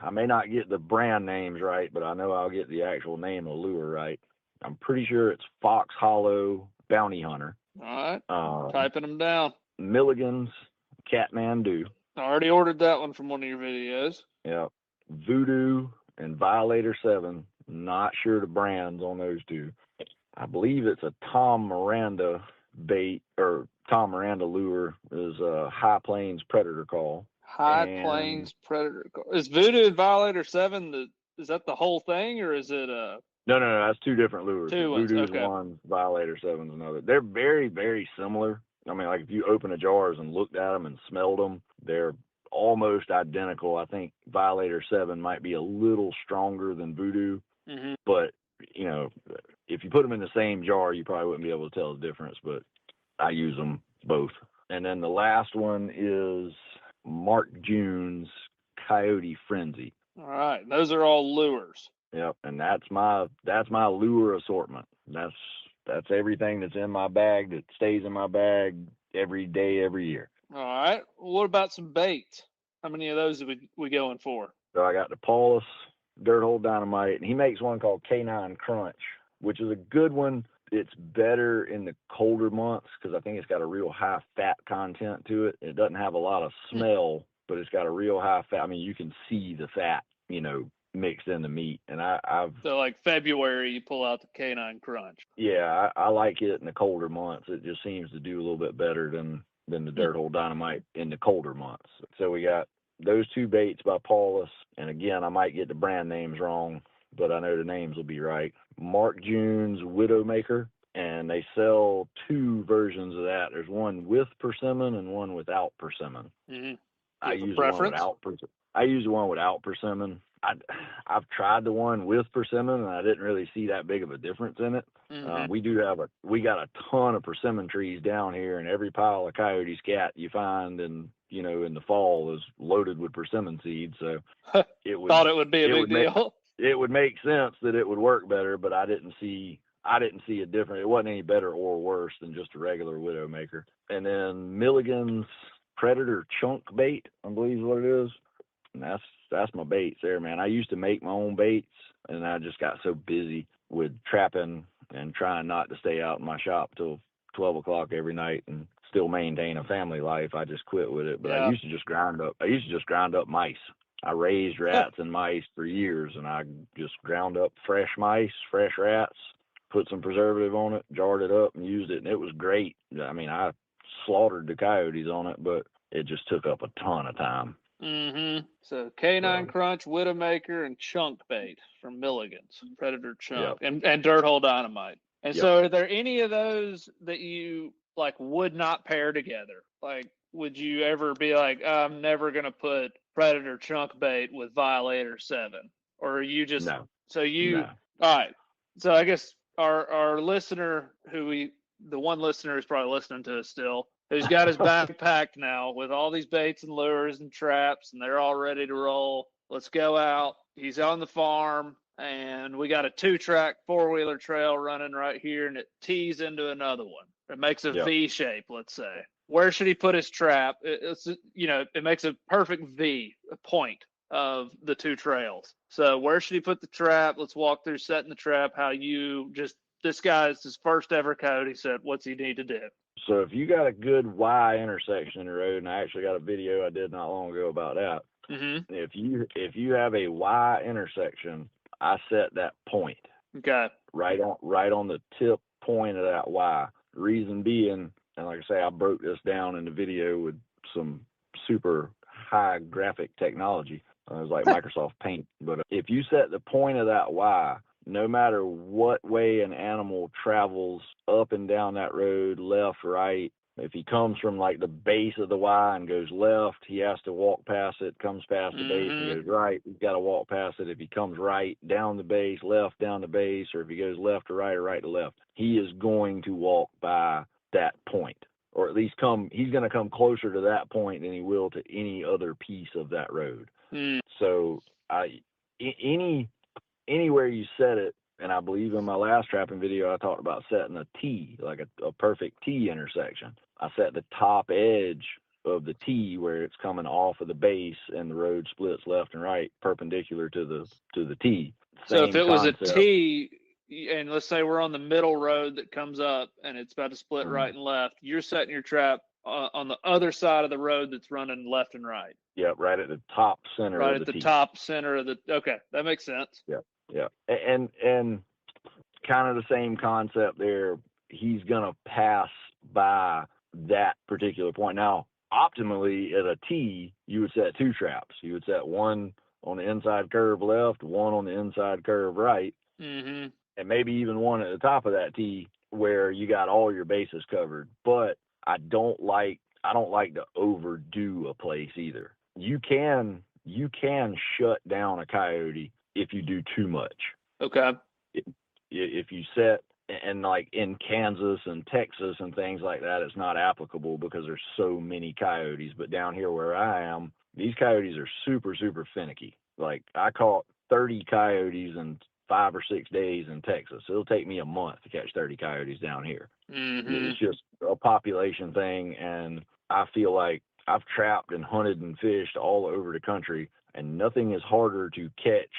I may not get the brand names right, but I know I'll get the actual name of the lure right. I'm pretty sure it's Fox Hollow Bounty Hunter. All right. Typing them down. Milligan's Kathmandu. I already ordered that one from one of your videos. Yep. Voodoo and Violator 7. Not sure the brands on those two. I believe it's a Tom Miranda bait, or Tom Miranda lure is a High Plains Predator Call. Plains Predator Call. Is Voodoo and Violator 7, is that the whole thing, or is it No, that's 2 different lures. Voodoo's okay. one, Violator 7's another. They're very, very similar. I mean, like if you open the jars and looked at them and smelled them, they're almost identical. I think Violator 7 might be a little stronger than Voodoo. But, you know, if you put them in the same jar, you probably wouldn't be able to tell the difference, but I use them both. And then the last one is Mark June's Coyote Frenzy. All right. Those are all lures. Yep. And that's my lure assortment. That's everything that's in my bag that stays in my bag every day, every year. All right. What about some bait? How many of those are we going for? So I got the Paulus Dirt Hole Dynamite, and he makes one called Canine Crunch, which is a good one. It's better in the colder months because I think it's got a real high fat content to it. It doesn't have a lot of smell, but it's got a real high fat. I mean, you can see the fat, you know, mixed in the meat. And so like February, you pull out the Canine Crunch. Yeah, I like it in the colder months. It just seems to do a little bit better than the Dirt Hole Dynamite in the colder months. So we got those two baits by Paulus, and again, I might get the brand names wrong, but I know the names will be right. Mark June's Widowmaker, and they sell two versions of that. There's one with persimmon and one without persimmon. Mm-hmm. I use the one without persimmon. I use the one without persimmon. I've tried the one with persimmon, and I didn't really see that big of a difference in it. Mm-hmm. We got a ton of persimmon trees down here, and every pile of coyote scat you find in the fall is loaded with persimmon seeds. So thought it would be a big deal. It would make sense that it would work better, but I didn't see a difference. It wasn't any better or worse than just a regular Widowmaker. And then Milligan's Predator Chunk Bait, I believe is what it is. And that's my baits there, man. I used to make my own baits, and I just got so busy with trapping and trying not to stay out in my shop till 12 o'clock every night and still maintain a family life. I just quit with it. But I used to just grind up mice. I raised rats and mice for years, and I just ground up fresh mice, fresh rats, put some preservative on it, jarred it up, and used it, and it was great. I mean, I slaughtered the coyotes on it, but it just took up a ton of time. Mm-hmm. So Canine Crunch, Widowmaker, and Chunk Bait from Milligan's Predator Chunk, and Dirt Hole Dynamite. And so, are there any of those that you would not pair together? Like, would you ever be like, I'm never gonna put Predator Chunk Bait with Violator 7, or are you just All right? So I guess our listener, the one listener who's probably listening to us still, who's got his bag packed now with all these baits and lures and traps, and they're all ready to roll. Let's go out. He's on the farm, and we got a 2-track 4-wheeler trail running right here, and it tees into another one. It makes a V shape, let's say. Where should he put his trap? It makes a perfect V, a point of the two trails. So where should he put the trap? Let's walk through setting the trap, this guy's his first ever coyote set. What's he need to do? So if you got a good Y intersection in the road, and I actually got a video I did not long ago about that. Mm-hmm. If you have a Y intersection, I set that point. Okay. Right on the tip point of that Y. Reason being, and like I say, I broke this down in the video with some super high graphic technology. It was like Microsoft Paint. But if you set the point of that Y, no matter what way an animal travels up and down that road, left, right, if he comes from the base of the Y and goes left, he has to walk past it, comes past the base and goes right, he's got to walk past it. If he comes right, down the base, left, down the base, or if he goes left to right or right to left, he is going to walk by that point. Or at least he's going to come closer to that point than he will to any other piece of that road. So anywhere you set it, and I believe in my last trapping video I talked about setting a T, like a perfect T intersection. I set the top edge of the T where it's coming off of the base and the road splits left and right perpendicular to the T. So if it was a T, and let's say we're on the middle road that comes up and it's about to split right and left, you're setting your trap on the other side of the road that's running left and right. Yeah, right at the top center right of the at the T. top center of the okay, that makes sense. Yeah, and kind of the same concept there. He's gonna pass by that particular point. Now, optimally at a T, you would set 2 traps. You would set one on the inside curve left, one on the inside curve right, and maybe even one at the top of that T where you got all your bases covered. But I don't like to overdo a place either. You can shut down a coyote if you do too much. Okay. If you set, and like in Kansas and Texas and things like that, it's not applicable because there's so many coyotes. But down here where I am, these coyotes are super, super finicky. Like I caught 30 coyotes in 5 or 6 days in Texas. It'll take me a month to catch 30 coyotes down here. It's just a population thing. And I feel like I've trapped and hunted and fished all over the country, and nothing is harder to catch,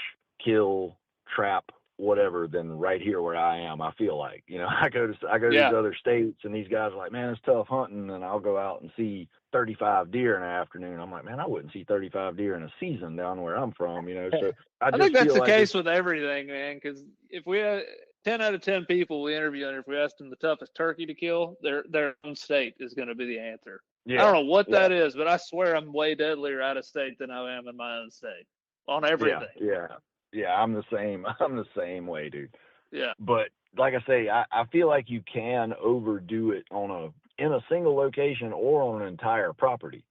kill, trap, whatever than right here where I am. I feel like, I go to these other states and these guys are like, man, it's tough hunting, and I'll go out and see 35 deer in an afternoon. I'm like, man, I wouldn't see 35 deer in a season down where I'm from, So I think that's the case with everything, man. Because if 10 out of 10 people we interview, and if we ask them the toughest turkey to kill, their own state is going to be the answer. Yeah. I don't know what that is, but I swear I'm way deadlier out of state than I am in my own state on everything. Yeah. I'm the same. I'm the same way, dude. Yeah. But like I say, I feel like you can overdo it in a single location or on an entire property.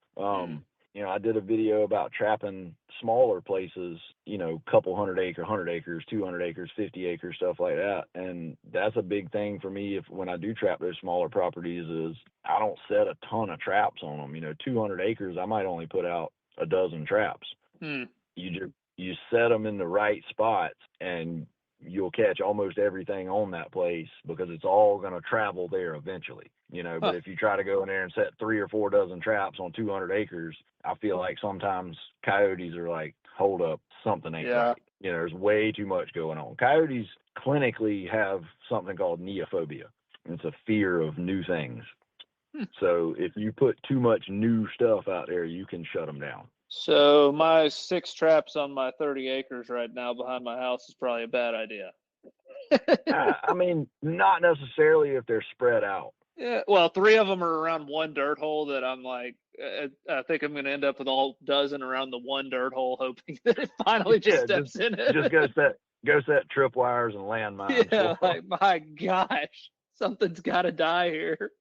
You know, I did a video about trapping smaller places, you know, couple 100 acres, 200 acres, 50 acres, stuff like that. And that's a big thing for me when I do trap those smaller properties is I don't set a ton of traps on them. You know, 200 acres, I might only put out a dozen traps. You set them in the right spots and you'll catch almost everything on that place because it's all going to travel there eventually, you know. But if you try to go in there and set 3 or 4 dozen traps on 200 acres, I feel like sometimes coyotes are like, hold up, something ain't right. You know, there's way too much going on. Coyotes clinically have something called neophobia. It's a fear of new things. So if you put too much new stuff out there, you can shut them down. So my 6 traps on my 30 acres right now behind my house is probably a bad idea. I mean, not necessarily if they're spread out. Yeah, well, 3 of them are around one dirt hole that I'm like, I think I'm going to end up with all dozen around the one dirt hole, hoping that it finally just steps in it. Just go set tripwires and landmines. Yeah, like, my gosh, something's got to die here.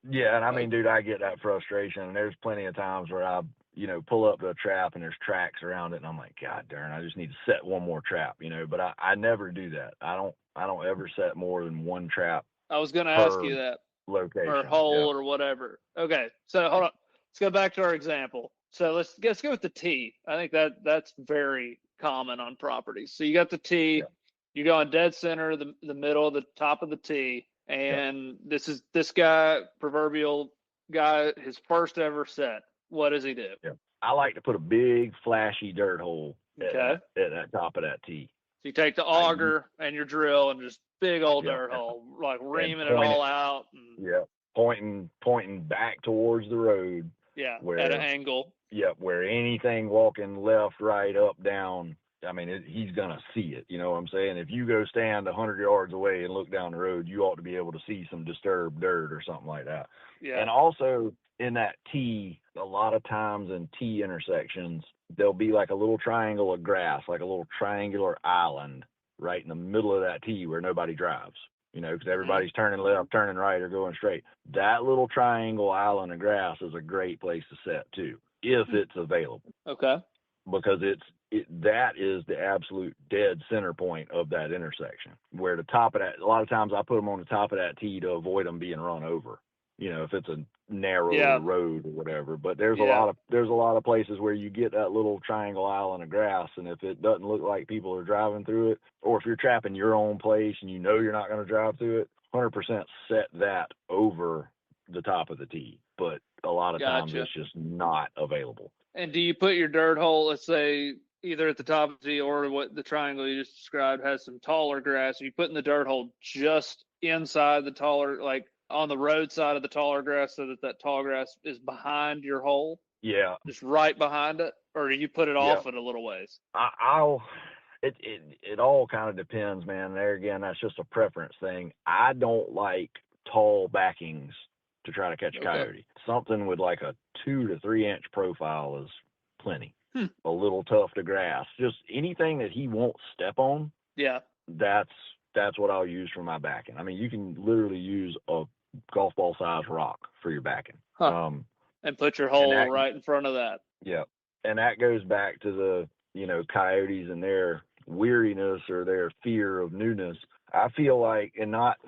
Yeah, and I mean, dude, I get that frustration. And there's plenty of times where I, you know, pull up to a trap and there's tracks around it, and I'm like, God darn, I just need to set one more trap, you know. But I never do that. I don't ever set more than one trap. I was going to ask you that. Location or hole or whatever. Okay, so hold on. Let's go back to our example. So let's go with the tee. I think that's very common on properties. So you got the tee. You go in dead center, the middle, the top of the tee. And this guy, proverbial guy, his first ever set. What does he do? I like to put a big flashy dirt hole at that top of that tee. So you take the auger and your drill and just big old dirt hole, like reaming it all out. And, pointing back towards the road. Yeah, at an angle. Yeah, where anything walking left, right, up, down, I mean, he's going to see it. You know what I'm saying? If you go stand 100 yards away and look down the road, you ought to be able to see some disturbed dirt or something like that. Yeah. And also in that tee, a lot of times in tee intersections, there'll be like a little triangle of grass, like a little triangular island right in the middle of that tee where nobody drives, you know, because everybody's turning left, turning right, or going straight. That little triangle island of grass is a great place to set too, if it's available. Okay. Because that is the absolute dead center point of that intersection, where the top of that, a lot of times I put them on the top of that tee to avoid them being run over, you know, if it's a narrow road or whatever. But there's a lot of places where you get that little triangle island of grass, and if it doesn't look like people are driving through it, or if you're trapping your own place and you know you're not going to drive through it, 100% set that over the top of the tee. But a lot of times it's just not available. And do you put your dirt hole, let's say, either at the top of the tee or what the triangle you just described has some taller grass? Are you putting the dirt hole just inside the taller, like on the road side of the taller grass, so that taller grass is behind your hole? Yeah. Just right behind it? Or do you put it off it a little ways? It all kind of depends, man. There again, that's just a preference thing. I don't like tall backings to try to catch a coyote. Something with like a 2 to 3 inch profile is plenty. A little tough to grass. Just anything that he won't step on. Yeah. That's what I'll use for my backing. I mean, you can literally use a golf ball size rock for your backing. And put your hole right in front of that. Yeah. And that goes back to the, you know, coyotes and their weariness or their fear of newness. I feel like, and not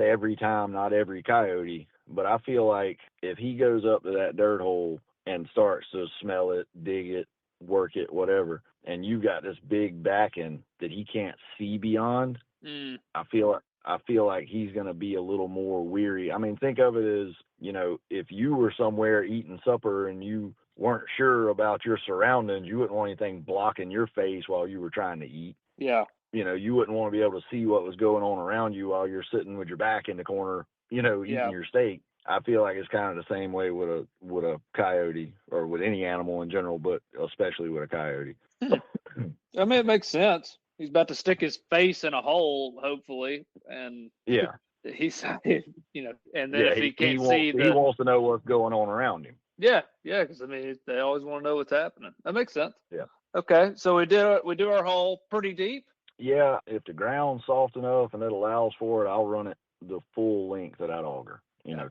every time, not every coyote, but I feel like if he goes up to that dirt hole and starts to smell it, dig it, work it, whatever, and you got this big backing that he can't see beyond, I feel like he's going to be a little more weary. I mean, think of it as, you know, if you were somewhere eating supper and you weren't sure about your surroundings, you wouldn't want anything blocking your face while you were trying to eat. Yeah. You know, you wouldn't want to be able to see what was going on around you while you're sitting with your back in the corner, you know, eating your steak. I feel like it's kind of the same way with a coyote, or with any animal in general, but especially with a coyote. I mean, it makes sense. He's about to stick his face in a hole, hopefully, and Yeah. he's, you know, and then Yeah, if he can't see he wants to know what's going on around him. yeah, because I mean, they always want to know what's happening. That makes sense. Yeah. Okay, so we do our hole pretty deep. Yeah, if the ground's soft enough and it allows for it, I'll run it the full length of that auger. You know,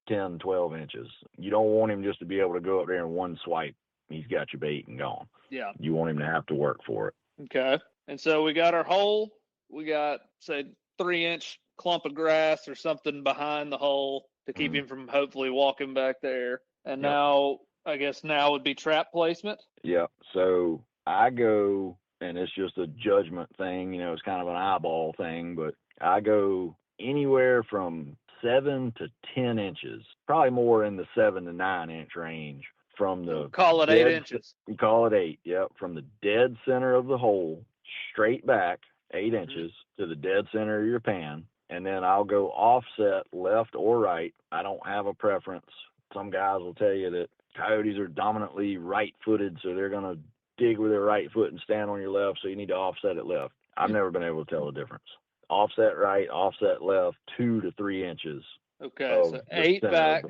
10, 12 inches. You don't want him just to be able to go up there in one swipe. He's got your bait and gone. Yeah. You want him to have to work for it. Okay. And so we got our hole. We got, say, 3-inch clump of grass or something behind the hole to keep him from hopefully walking back there. And now, I guess now would be trap placement. Yeah. So I go, and it's just a judgment thing. You know, it's kind of an eyeball thing, but I go anywhere from 7 to 10 inches, probably more in the 7 to 9 inch range from the call it 8 inches. You call it 8. Yep. From the dead center of the hole straight back 8 inches to the dead center of your pan. And then I'll go offset left or right. I don't have a preference. Some guys will tell you that coyotes are dominantly right-footed, so they're going to dig with their right foot and stand on your left, so you need to offset it left. I've never been able to tell the difference. Offset right, offset left, 2 to 3 inches. Okay, so 8 back,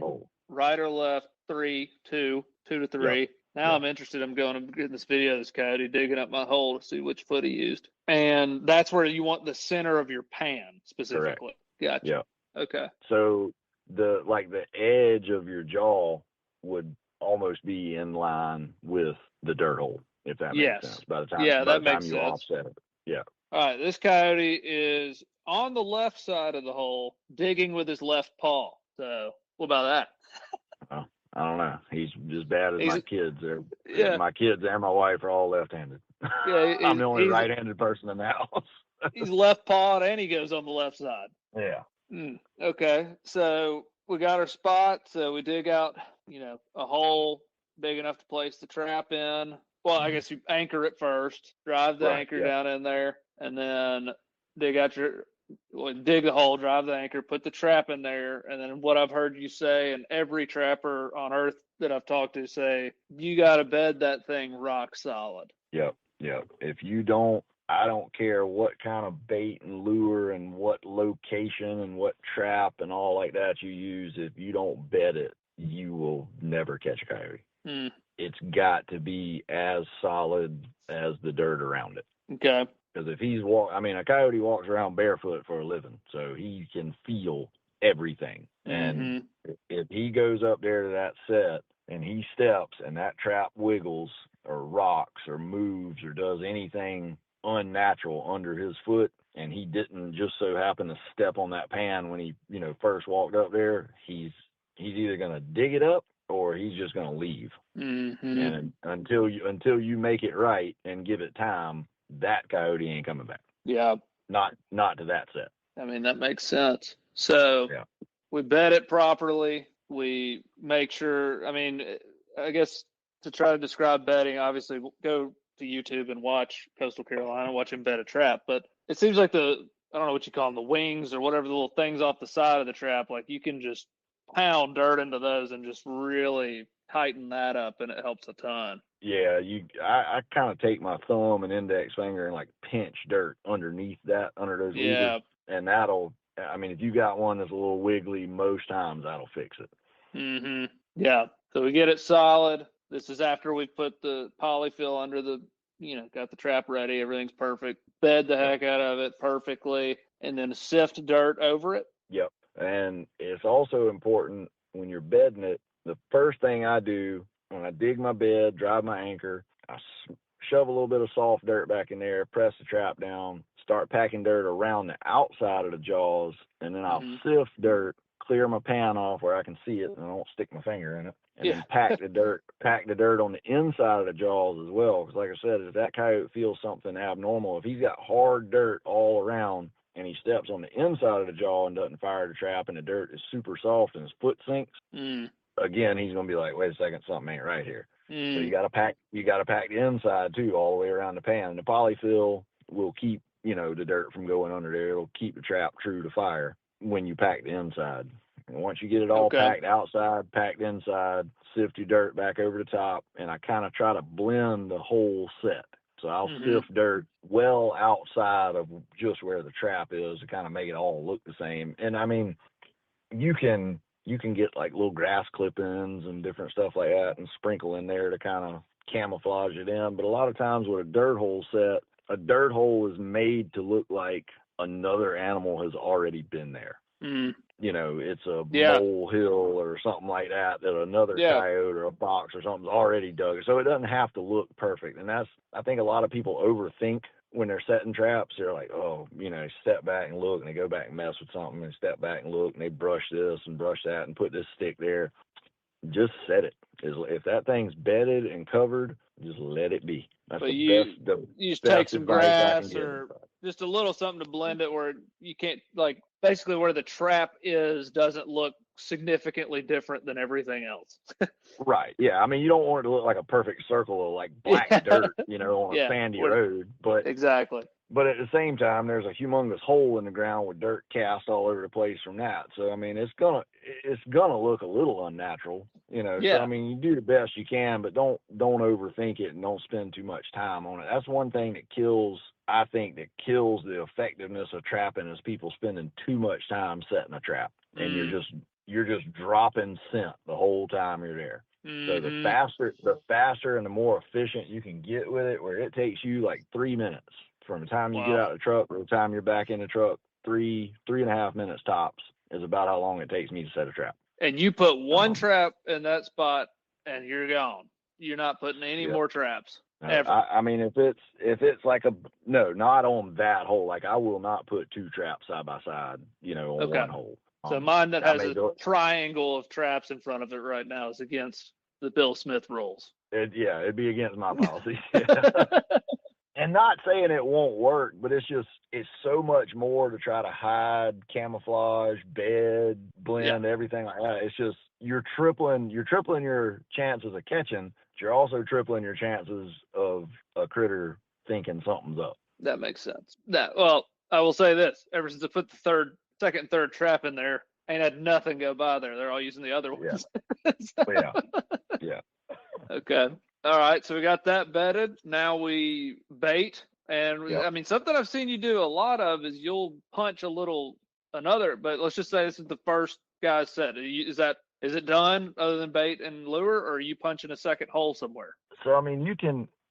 right or left, 3, 2, 2 to 3. Yep. Now I'm interested. I'm going to get this video of this coyote digging up my hole to see which foot he used. And that's where you want the center of your pan specifically. Correct. Gotcha. Yep. Okay. So the edge of your jaw would almost be in line with the dirt hole, if that makes sense. By the time, that makes you sense. Offset it. Yeah. All right. This coyote is on the left side of the hole, digging with his left paw. So what about that? Well, I don't know. He's as bad as my kids. Yeah. My kids and my wife are all left-handed. Yeah, I'm the only right-handed person in the house. He's left pawed and he goes on the left side. Yeah. Okay. So we got our spot. So we dig out, a hole big enough to place the trap in. Well, I guess you anchor it first, drive the anchor down in there, and then dig the hole, drive the anchor, put the trap in there. And then what I've heard you say, and every trapper on earth that I've talked to say, you got to bed that thing rock solid. Yep. If you don't, I don't care what kind of bait and lure and what location and what trap and all like that you use. If you don't bed it, you will never catch a coyote. It's got to be as solid as the dirt around it. Okay. Because if a coyote walks around barefoot for a living, so he can feel everything. And if he goes up there to that set and he steps and that trap wiggles or rocks or moves or does anything unnatural under his foot, and he didn't just so happen to step on that pan when he, first walked up there, he's either going to dig it up or he's just going to leave. And until you make it right and give it time, that coyote ain't coming back. Yeah. Not to that set. I mean, that makes sense. So we bed it properly. We make sure, I guess to try to describe bedding, obviously go to YouTube and watch Coastal Carolina, watch him bed a trap. But it seems like I don't know what you call them, the wings or whatever, the little things off the side of the trap, like you can just pound dirt into those and just really tighten that up, and it helps a ton. Yeah, I kind of take my thumb and index finger and pinch dirt under those levers, and that'll, if you got one that's a little wiggly, most times that'll fix it. Yeah, so we get it solid. This is after we've put the polyfill under the, got the trap ready, everything's perfect, bed the heck out of it perfectly, and then sift dirt over it. Yep, and it's also important when you're bedding it, the first thing I do when I dig my bed, drive my anchor, I shove a little bit of soft dirt back in there, press the trap down, start packing dirt around the outside of the jaws, and then I'll sift dirt, clear my pan off where I can see it and I don't stick my finger in it, and then pack the dirt on the inside of the jaws as well. Because like I said, if that coyote feels something abnormal, if he's got hard dirt all around and he steps on the inside of the jaw and doesn't fire the trap and the dirt is super soft and his foot sinks, again, he's going to be like, wait a second, something ain't right here. So you got to pack the inside too, all the way around the pan. The polyfill will keep, the dirt from going under there. It'll keep the trap true to fire when you pack the inside. And once you get it all packed outside, packed inside, sift your dirt back over the top. And I kind of try to blend the whole set. So I'll sift dirt well outside of just where the trap is to kind of make it all look the same. And I mean, you can get like little grass clippings and different stuff like that and sprinkle in there to kind of camouflage it in. But a lot of times with a dirt hole set, a dirt hole is made to look like another animal has already been there. You know, it's a mole hill or something like that another coyote or a fox or something's already dug. So it doesn't have to look perfect. And that's, I think a lot of people overthink when they're setting traps. They're like, oh, you know, step back and look, and they go back and mess with something, and step back and look, and they brush this and brush that and put this stick there. Just set it. If that thing's bedded and covered, just let it be. That's you just take some grass or just a little something to blend it where you can't, like, basically where the trap is doesn't look significantly different than everything else. Right. Yeah. I mean, you don't want it to look like a perfect circle of like black dirt, you know, on a sandy road. But exactly. But at the same time, there's a humongous hole in the ground with dirt cast all over the place from that. So I mean, it's gonna look a little unnatural, you know. Yeah. So I mean, you do the best you can, but don't overthink it and don't spend too much time on it. That's one thing that kills the effectiveness of trapping is people spending too much time setting a trap, and you're just dropping scent the whole time you're there. So the faster and the more efficient you can get with it, where it takes you like 3 minutes from the time you get out of the truck or the time you're back in the truck, 3.5 minutes tops is about how long it takes me to set a trap. And you put one trap in that spot and you're gone. You're not putting any more traps. Ever. I mean, if it's like not on that hole. Like I will not put 2 traps side by side, you know, on one hole. So mine that has a triangle of traps in front of it right now is against the Bill Smith rules. It'd be against my policy. And not saying it won't work, but it's so much more to try to hide, camouflage, bed, blend, everything like that. It's just you're tripling your chances of catching, but you're also tripling your chances of a critter thinking something's up. That makes sense. Well, I will say this: ever since I put the second and third trap in there, ain't had nothing go by there. They're all using the other ones. Yeah. Okay. All right, so we got that bedded. Now we bait, and I mean, something I've seen you do a lot of is you'll punch another. But let's just say this is the first guy's set. Is it done other than bait and lure, or are you punching a second hole somewhere? So I mean,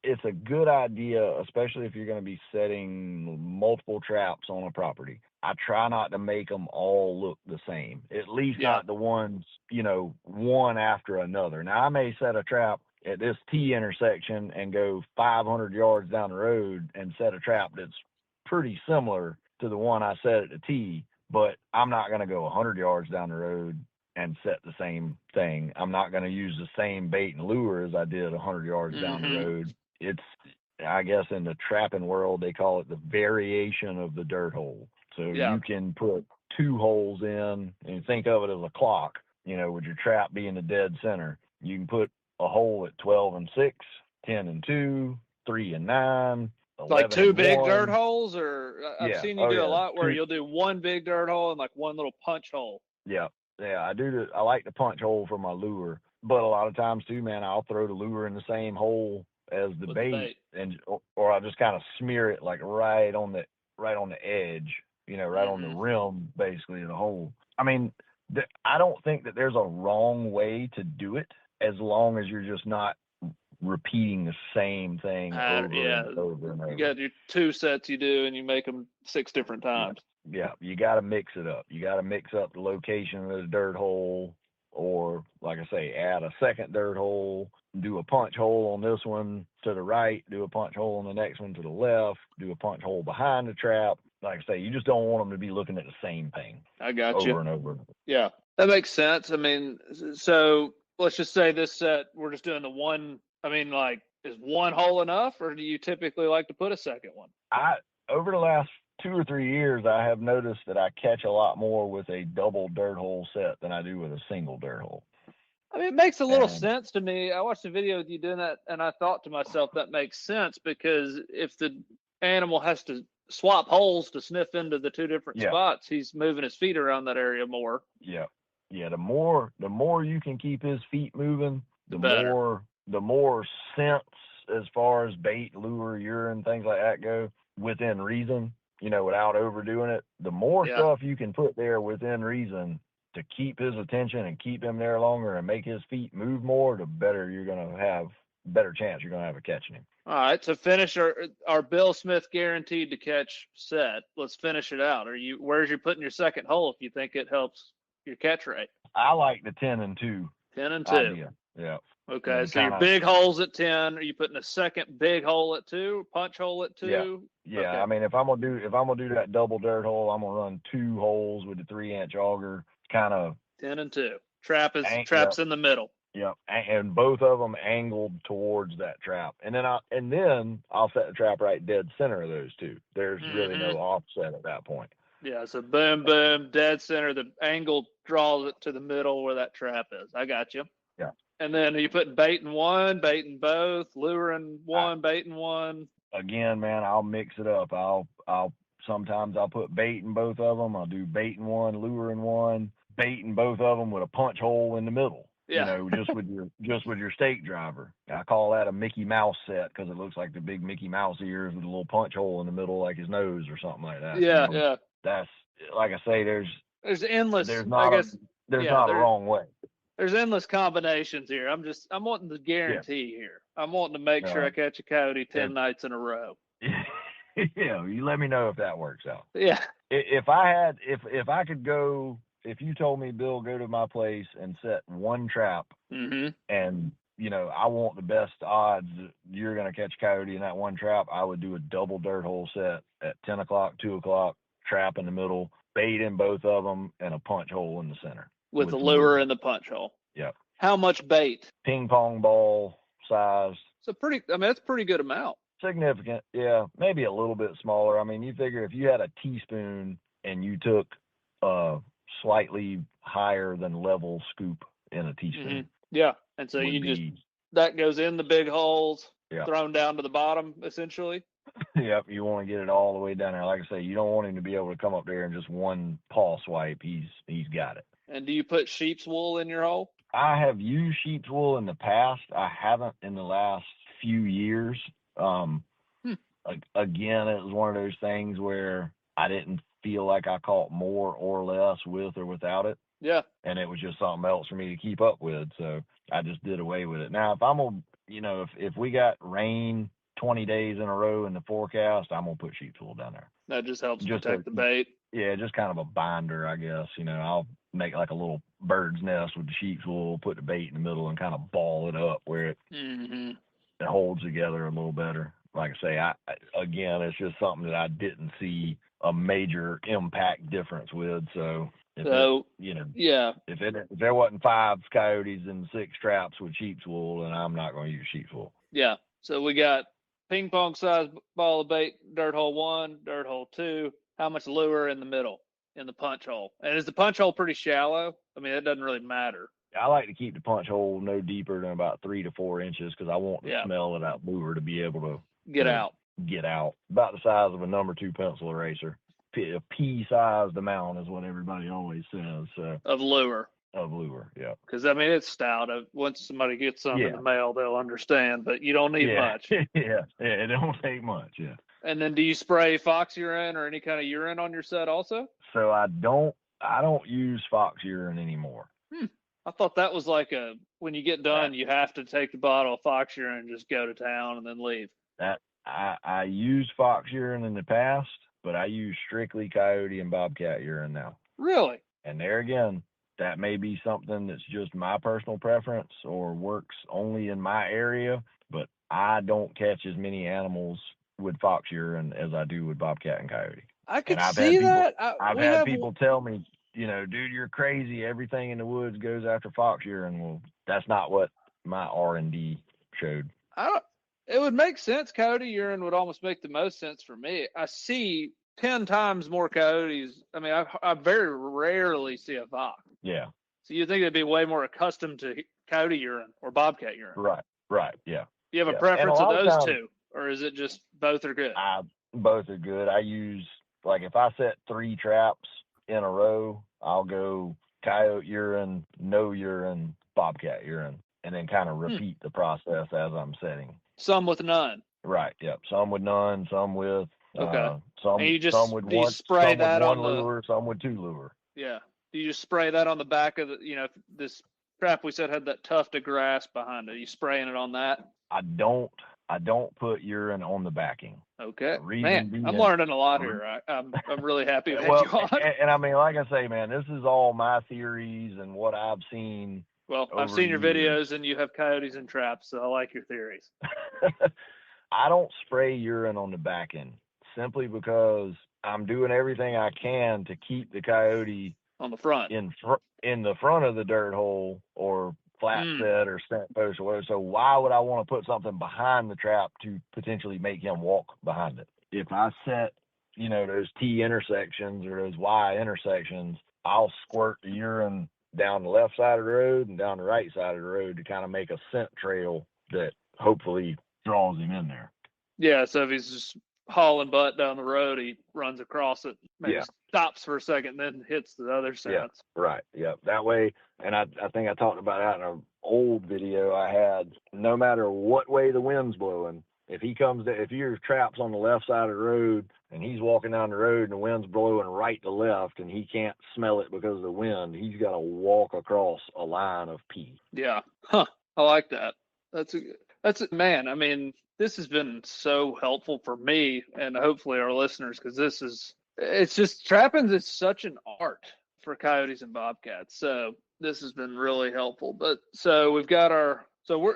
it's a good idea, especially if you're going to be setting multiple traps on a property. I try not to make them all look the same, at least not the ones, you know, one after another. Now I may set a trap at this T intersection and go 500 yards down the road and set a trap that's pretty similar to the one I set at the T, but I'm not going to go 100 yards down the road and set the same thing. I'm not going to use the same bait and lure as I did 100 yards down the road. It's, I guess in the trapping world, they call it the variation of the dirt hole. So you can put 2 holes in and think of it as a clock, you know, with your trap being the dead center. You can put a hole at 12 and 6, 10 and 2, 3 and 9. Like 2 big dirt holes, or I've seen you do a lot where you'll do 1 big dirt hole and like 1 little punch hole. Yeah, I like the punch hole for my lure, but a lot of times too, man, I'll throw the lure in the same hole as the bait, or I'll just kind of smear it like right on the edge, you know, right on the rim, basically, of the hole. I mean, I don't think that there's a wrong way to do it, as long as you're just not repeating the same thing over and over and over. You got your 2 sets you do, and you make them 6 different times. Yeah, you got to mix it up. You got to mix up the location of the dirt hole, or like I say, add a second dirt hole, do a punch hole on this one to the right, do a punch hole on the next one to the left, do a punch hole behind the trap. Like I say, you just don't want them to be looking at the same thing. I got you. Over and over. Yeah, that makes sense. I mean, so let's just say this set, we're just doing the one. I mean, like, is 1 hole enough, or do you typically like to put a second one? Over the last 2 or 3 years, I have noticed that I catch a lot more with a double dirt hole set than I do with a single dirt hole. I mean, it makes a little sense to me. I watched a video of you doing that, and I thought to myself, that makes sense, because if the animal has to swap holes to sniff into the 2 different spots, he's moving his feet around that area more. Yeah. The more you can keep his feet moving, the better. more scents as far as bait, lure, urine, things like that go, within reason, without overdoing it. The more stuff you can put there within reason to keep his attention and keep him there longer and make his feet move more, the better you're going to have, better chance you're going to have of catching him. All right, to finish our Bill Smith guaranteed to catch set, let's finish it out. Where's you putting your second hole if you think it helps your catch rate? I like the 10 and 2. 10 and 2. Idea. Yeah. Okay, so your big hole's at 10. Are you putting a second big hole at 2? Punch hole at 2? Yeah. Okay. I mean, if I'm gonna do that double dirt hole, I'm gonna run 2 holes with the 3-inch auger, kind of 10 and 2. Trap's in the middle. Yep, and both of them angled towards that trap, and then I'll set the trap right dead center of those two. There's really no offset at that point. Yeah, so boom, boom, dead center. The angle draws it to the middle where that trap is. I got you. Yeah. And then are you putting bait in one, bait in both, lure in one, bait in one? Again, man, I'll mix it up. Sometimes I'll put bait in both of them. I'll do bait in one, lure in one, bait in both of them with a punch hole in the middle. Yeah. Just with your stake driver. I call that a Mickey Mouse set because it looks like the big Mickey Mouse ears with a little punch hole in the middle, like his nose or something like that. Yeah. That's, like I say, there's endless. There's not a wrong way. There's endless combinations here. I'm wanting the guarantee here. I'm wanting to make sure I catch a coyote 10 nights in a row. Yeah, you let me know if that works out. Yeah. If I could go, if you told me, Bill, go to my place and set one trap, and I want the best odds that you're going to catch a coyote in that one trap, I would do a double dirt hole set at 10 o'clock, 2 o'clock, trap in the middle, bait in both of them, and a punch hole in the center. With the lure in the punch hole. Yep. How much bait? Ping pong ball size. That's a pretty good amount. Significant, yeah. Maybe a little bit smaller. I mean, you figure if you had a teaspoon and you took a slightly higher than level scoop in a teaspoon. Yeah, and so that goes in the big holes, thrown down to the bottom, essentially. Yep, you want to get it all the way down there. Like I say, you don't want him to be able to come up there and just one paw swipe. He's got it. And do you put sheep's wool in your hole? I have used sheep's wool in the past. I haven't in the last few years. Again, it was one of those things where I didn't feel like I caught more or less with or without it. Yeah. And it was just something else for me to keep up with. So I just did away with it. Now, if I'm going to, if we got rain 20 days in a row in the forecast, I'm going to put sheep's wool down there. That just helps protect the bait. Yeah, just kind of a binder, I guess. I'll make like a little bird's nest with the sheep's wool, put the bait in the middle and kind of ball it up where it holds together a little better. Like I say, again, it's just something that I didn't see a major impact difference with. So, if there wasn't 5 coyotes and 6 traps with sheep's wool, then I'm not going to use sheep's wool. Yeah. So we got ping pong size ball of bait, dirt hole 1, dirt hole 2. How much lure in the middle in the punch hole? And is the punch hole pretty shallow? I mean, it doesn't really matter. I like to keep the punch hole no deeper than about 3 to 4 inches because I want the smell of that lure to be able to get out. About the size of a number 2 pencil eraser. A pea-sized amount is what everybody always says. So. Of lure, yeah. Because, I mean, it's stout. Once somebody gets some in the mail, they'll understand, but you don't need much. yeah, it don't take much, yeah. And then do you spray fox urine or any kind of urine on your set also? So I don't use fox urine anymore. I thought that was like when you get done, you have to take the bottle of fox urine and just go to town and then leave. That I used fox urine in the past, but I use strictly coyote and bobcat urine now. Really? And there again, that may be something that's just my personal preference or works only in my area, but I don't catch as many animals with fox urine as I do with bobcat and coyote. I could see that. I've had people tell me, dude, you're crazy. Everything in the woods goes after fox urine. Well, that's not what my R&D showed. It would make sense. Coyote urine would almost make the most sense for me. I see 10 times more coyotes. I mean, I very rarely see a fox. Yeah. So you think they'd be way more accustomed to coyote urine or bobcat urine? Right. Yeah. You have a preference of those two, or is it just both are good? Both are good. I use, like, if I set 3 traps in a row, I'll go coyote urine, no urine, bobcat urine, and then kind of repeat the process as I'm setting. some with none. Right. Yep. Some with none, some with Okay. some And you just some with do you one, spray some that with one on the lure, some with 2 lure. yeah. Do you just spray that on the back of the if this trap we said had that tuft of grass behind it? Are you spraying it on that? I don't put urine on the backing. Okay. Reason Man, I'm being- learning a lot here. I'm really happy with Well, you on. and I mean, like I say, man, this is all my theories and what I've seen. Well, I've over seen your years. videos and you have coyotes and traps, so I like your theories. I don't spray urine on the back end simply because I'm doing everything I can to keep the coyote On the front. in the front of the dirt hole or flat set or scent post or whatever. So why would I want to put something behind the trap to potentially make him walk behind it? If I set, those T intersections or those Y intersections, I'll squirt the urine down the left side of the road and down the right side of the road to kind of make a scent trail that hopefully draws him in there. Yeah, so if he's just hauling butt down the road, he runs across it, maybe Yeah. stops for a second, then hits the other scents. Yeah, right. Yeah. That way, and I think I talked about that in an old video I had, no matter what way the wind's blowing, if your trap's on the left side of the road and he's walking down the road and the wind's blowing right to left and he can't smell it because of the wind, he's got to walk across a line of pee. Yeah. Huh. I like that. Man, I mean, this has been so helpful for me and hopefully our listeners, because it's just trapping is such an art for coyotes and bobcats. So this has been really helpful. But so we've got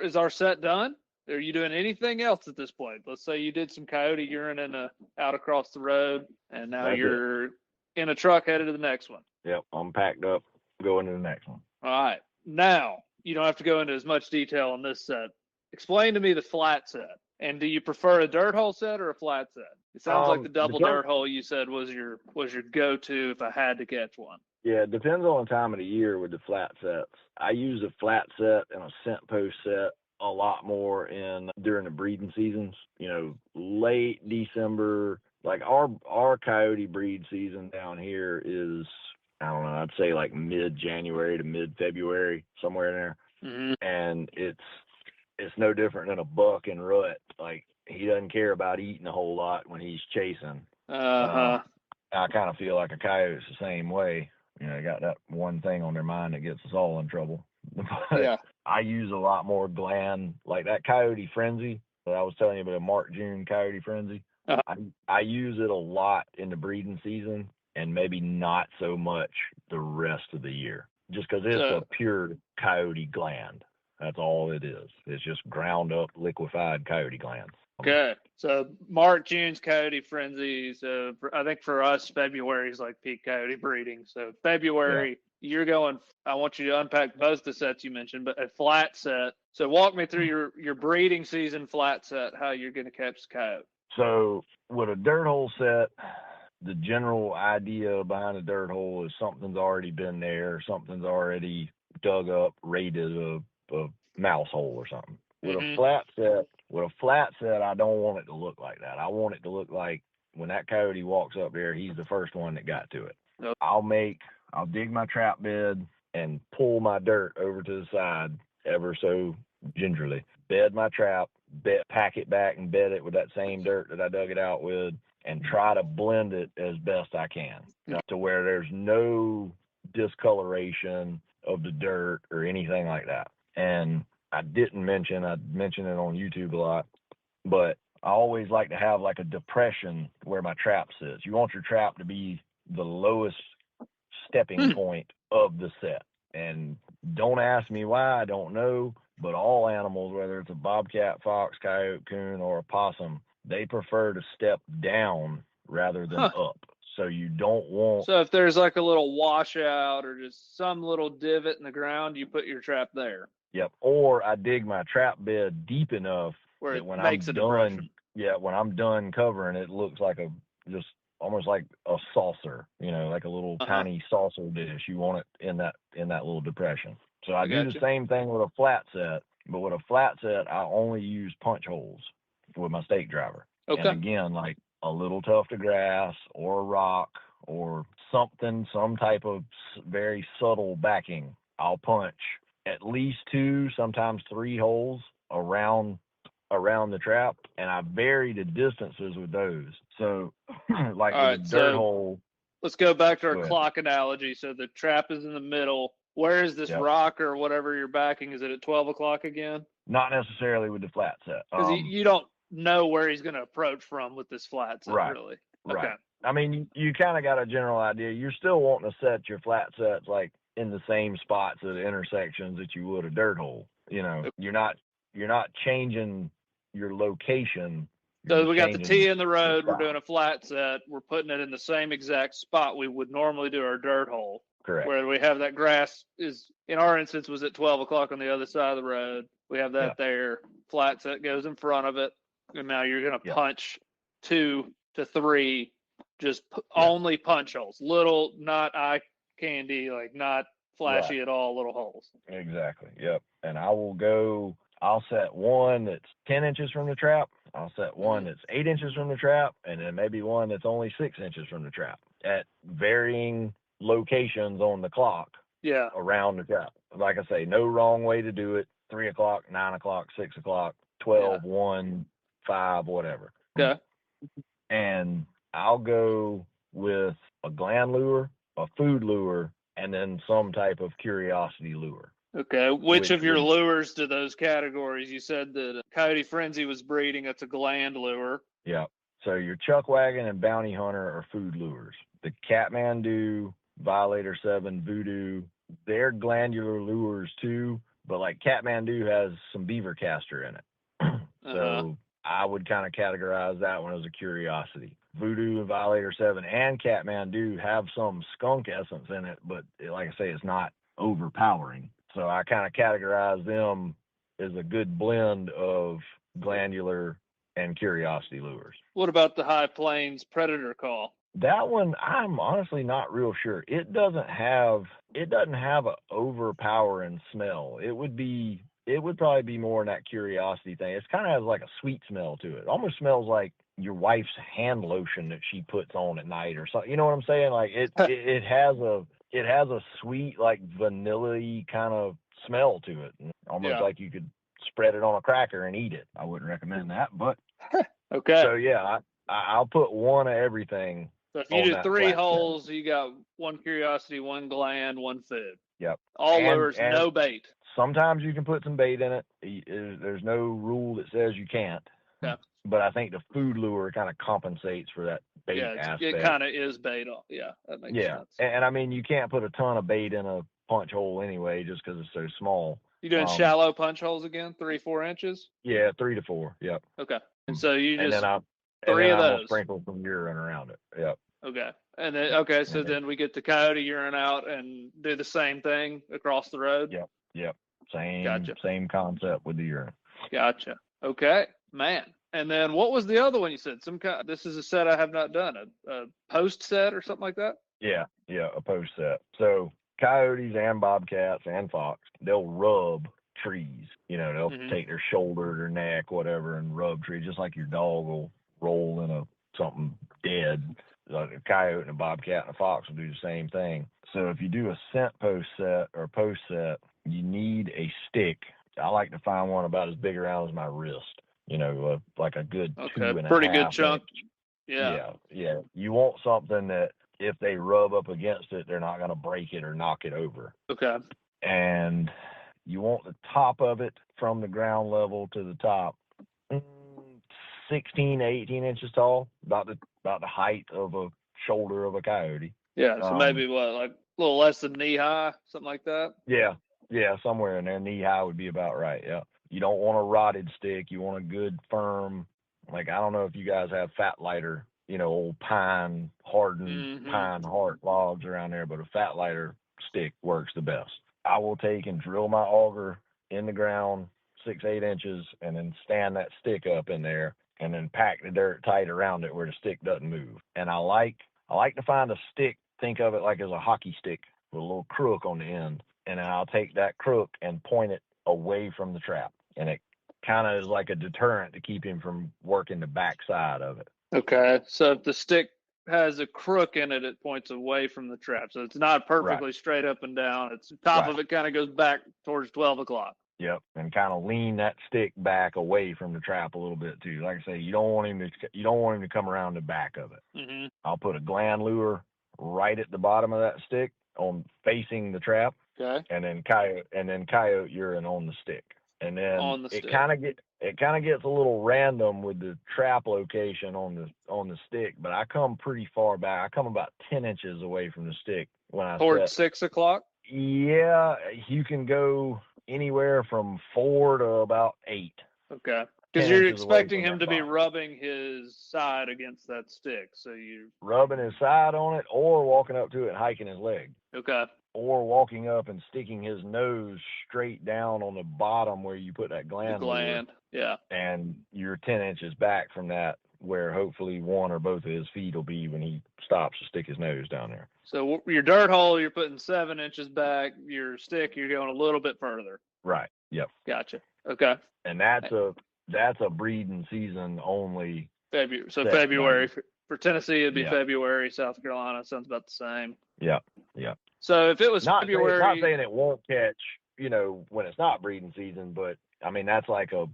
is our set done? Are you doing anything else at this point? Let's say you did some coyote urine out across the road, and now you're in a truck headed to the next one. Yep, I'm packed up, going to the next one. All right. Now, you don't have to go into as much detail on this set. Explain to me the flat set. And do you prefer a dirt hole set or a flat set? It sounds like the double dirt hole you said was your go-to if I had to catch one. Yeah, it depends on the time of the year with the flat sets. I use a flat set and a scent post set a lot more during the breeding seasons. Late December, like our coyote breed season down here is, I don't know, I'd say like mid-January to mid-February, somewhere in there. Mm-hmm. And it's no different than a buck in rut. Like, he doesn't care about eating a whole lot when he's chasing. I kind of feel like a coyote's the same way. They got that one thing on their mind that gets us all in trouble. But yeah. I use a lot more gland, like that Coyote Frenzy that I was telling you about, a March-June Coyote Frenzy. I use it a lot in the breeding season and maybe not so much the rest of the year, just because it's a pure coyote gland. That's all it is. It's just ground up, liquefied coyote glands. Okay. So March, June's coyote frenzy. So I think for us, February is like peak coyote breeding. So February, you're going, I want you to unpack both the sets you mentioned, but a flat set. So walk me through your breeding season flat set, how you're going to catch the coyote. So with a dirt hole set, the general idea behind a dirt hole is something's already been there, something's already dug up, raided a mouse hole or something. With a flat set, I don't want it to look like that. I want it to look like when that coyote walks up there, he's the first one that got to it. Yep. I'll dig my trap bed and pull my dirt over to the side ever so gingerly. Bed my trap, pack it back and bed it with that same dirt that I dug it out with, and try to blend it as best I can to where there's no discoloration of the dirt or anything like that. And I mentioned it on YouTube a lot, but I always like to have like a depression where my trap sits. You want your trap to be the lowest stepping point of the set. And don't ask me why, I don't know, but all animals, whether it's a bobcat, fox, coyote, coon, or a possum, they prefer to step down rather than up. So you don't want... So if there's like a little washout or just some little divot in the ground, you put your trap there. Yep. Or I dig my trap bed deep enough where that when it makes I'm a done, depression. when I'm done covering it, looks like just almost like a saucer, like a little tiny saucer dish. You want it in that little depression. So I do the same thing with a flat set, but with a flat set, I only use punch holes with my stake driver. Okay. And again, like a little tuft of grass or a rock or something, some type of very subtle backing, I'll punch at least 2, sometimes 3 holes around around the trap, and I vary the distances with those. So, like All with right, a dirt so hole. let's go back to our Go ahead. clock analogy. So the trap is in the middle. Where is this Yep. rock or whatever you're backing? Is it at 12 o'clock again? Not necessarily with the flat set. Because you don't know where he's going to approach from with this flat set, Right. really. Right. Okay. I mean, you kind of got a general idea. You're still wanting to set your flat sets like in the same spots at the intersections that you would a dirt hole. You know, you're not changing your location. So we got the tee in the road. We're spot. doing a flat set. We're putting it in the same exact spot we would normally do our dirt hole. Correct. Where we have that grass is, in our instance, was at 12 o'clock on the other side of the road. We have that there. Flat set goes in front of it. And now you're going to punch 2 to 3, just only punch holes. Little, not eye candy, like not flashy at all, little holes. Exactly. Yep. And I'll set one that's 10 inches from the trap. I'll set one that's 8 inches from the trap, and then maybe one that's only 6 inches from the trap at varying locations on the clock. Yeah. Around the trap. Like I say, no wrong way to do it. 3 o'clock, 9 o'clock, 6 o'clock, 12, 1, 5, whatever. Okay. And I'll go with a gland lure, a food lure, and then some type of curiosity lure. Okay. Which of your lures do those categories? You said that Coyote Frenzy was breeding. It's a gland lure. Yeah. So your Chuck Wagon and Bounty Hunter are food lures. The Kathmandu, Violator 7, Voodoo, they're glandular lures too, but like Kathmandu has some beaver castor in it. So I would kind of categorize that one as a curiosity. Voodoo and Violator 7 and Kathmandu have some skunk essence in it, but like I say, it's not overpowering. So I kind of categorize them as a good blend of glandular and curiosity lures. What about the High Plains Predator Call? That one, I'm honestly not real sure. It doesn't have a overpowering smell. It would probably be more in that curiosity thing. It kind of has like a sweet smell to it. It almost smells like your wife's hand lotion that she puts on at night or something. You know what I'm saying? Like it has a sweet, like vanilla-y kind of smell to it. Almost like you could spread it on a cracker and eat it. I wouldn't recommend that, but okay. So yeah, I'll put one of everything. So if you do 3 holes, you got 1 curiosity, 1 gland, 1 food. Yep. All lures, no bait. Sometimes you can put some bait in it. There's no rule that says you can't. Yeah. But I think the food lure kind of compensates for that bait aspect. It kind of is bait. Yeah, that makes sense. And I mean, you can't put a ton of bait in a punch hole anyway, just because it's so small. You doing shallow punch holes again, 3-4 inches? Yeah, 3 to 4. Yep. Okay. And so you just and 3 then of I'm those. Sprinkle some urine around it. Yep. Okay. And then so then we get the coyote urine out and do the same thing across the road. Yep. Same concept with the urine. Gotcha. Okay, man. And then what was the other one you said? This is a set I have not done. A post set or something like that? Yeah, a post set. So coyotes and bobcats and fox, they'll rub trees. You know, they'll take their shoulder, their neck, whatever, and rub trees, just like your dog will roll in something dead. Like a coyote and a bobcat and a fox will do the same thing. So if you do a scent post set or post set, you need a stick. I like to find one about as big around as my wrist. You know, like a good 2.5. Pretty good chunk. Yeah. You want something that if they rub up against it, they're not going to break it or knock it over. Okay. And you want the top of it from the ground level to the top, 16 to 18 inches tall, about the height of a shoulder of a coyote. Yeah, so maybe like a little less than knee high, something like that. Yeah, somewhere in there. Knee high would be about right. Yeah. You don't want a rotted stick. You want a good firm. Like, I don't know if you guys have fat lighter, old pine hardened pine heart logs around there, but a fat lighter stick works the best. I will take and drill my auger in the ground 6-8 inches and then stand that stick up in there and then pack the dirt tight around it where the stick doesn't move. And I like to find a stick, think of it like as a hockey stick with a little crook on the end. And then I'll take that crook and point it away from the trap. And it kind of is like a deterrent to keep him from working the backside of it. Okay. So if the stick has a crook in it, it points away from the trap. So it's not perfectly straight up and down. It's top of it kind of goes back towards 12 o'clock. Yep, and kind of lean that stick back away from the trap a little bit too. Like I say, you don't want him to come around the back of it. Mm-hmm. I'll put a gland lure right at the bottom of that stick on facing the trap. Okay. And then coyote urine on the stick. And then On the stick. it kind of gets a little random with the trap location on the stick, but I come pretty far back. I come about 10 inches away from the stick when I Towards set. 6 o'clock? Yeah, you can go anywhere from 4 to about 8. Okay. Because 10 you're inches away expecting from him that to be bottom. rubbing his side against that stick. So you. Rubbing his side on it, or walking up to it and hiking his leg. Okay. Or walking up and sticking his nose straight down on the bottom where you put that The gland. gland. Yeah. And you're 10 inches back from that, where hopefully one or both of his feet will be when he stops to stick his nose down there. So your dirt hole, you're putting 7 inches back. Your stick, you're going a little bit further. Right. Yep. Gotcha. Okay. And that's a breeding season only. February. So set February number. for Tennessee, it'd be Yeah. February. South Carolina sounds about the same. Yeah. Yeah. So if it was Not February, not saying it won't catch, when it's not breeding season, but I mean that's like a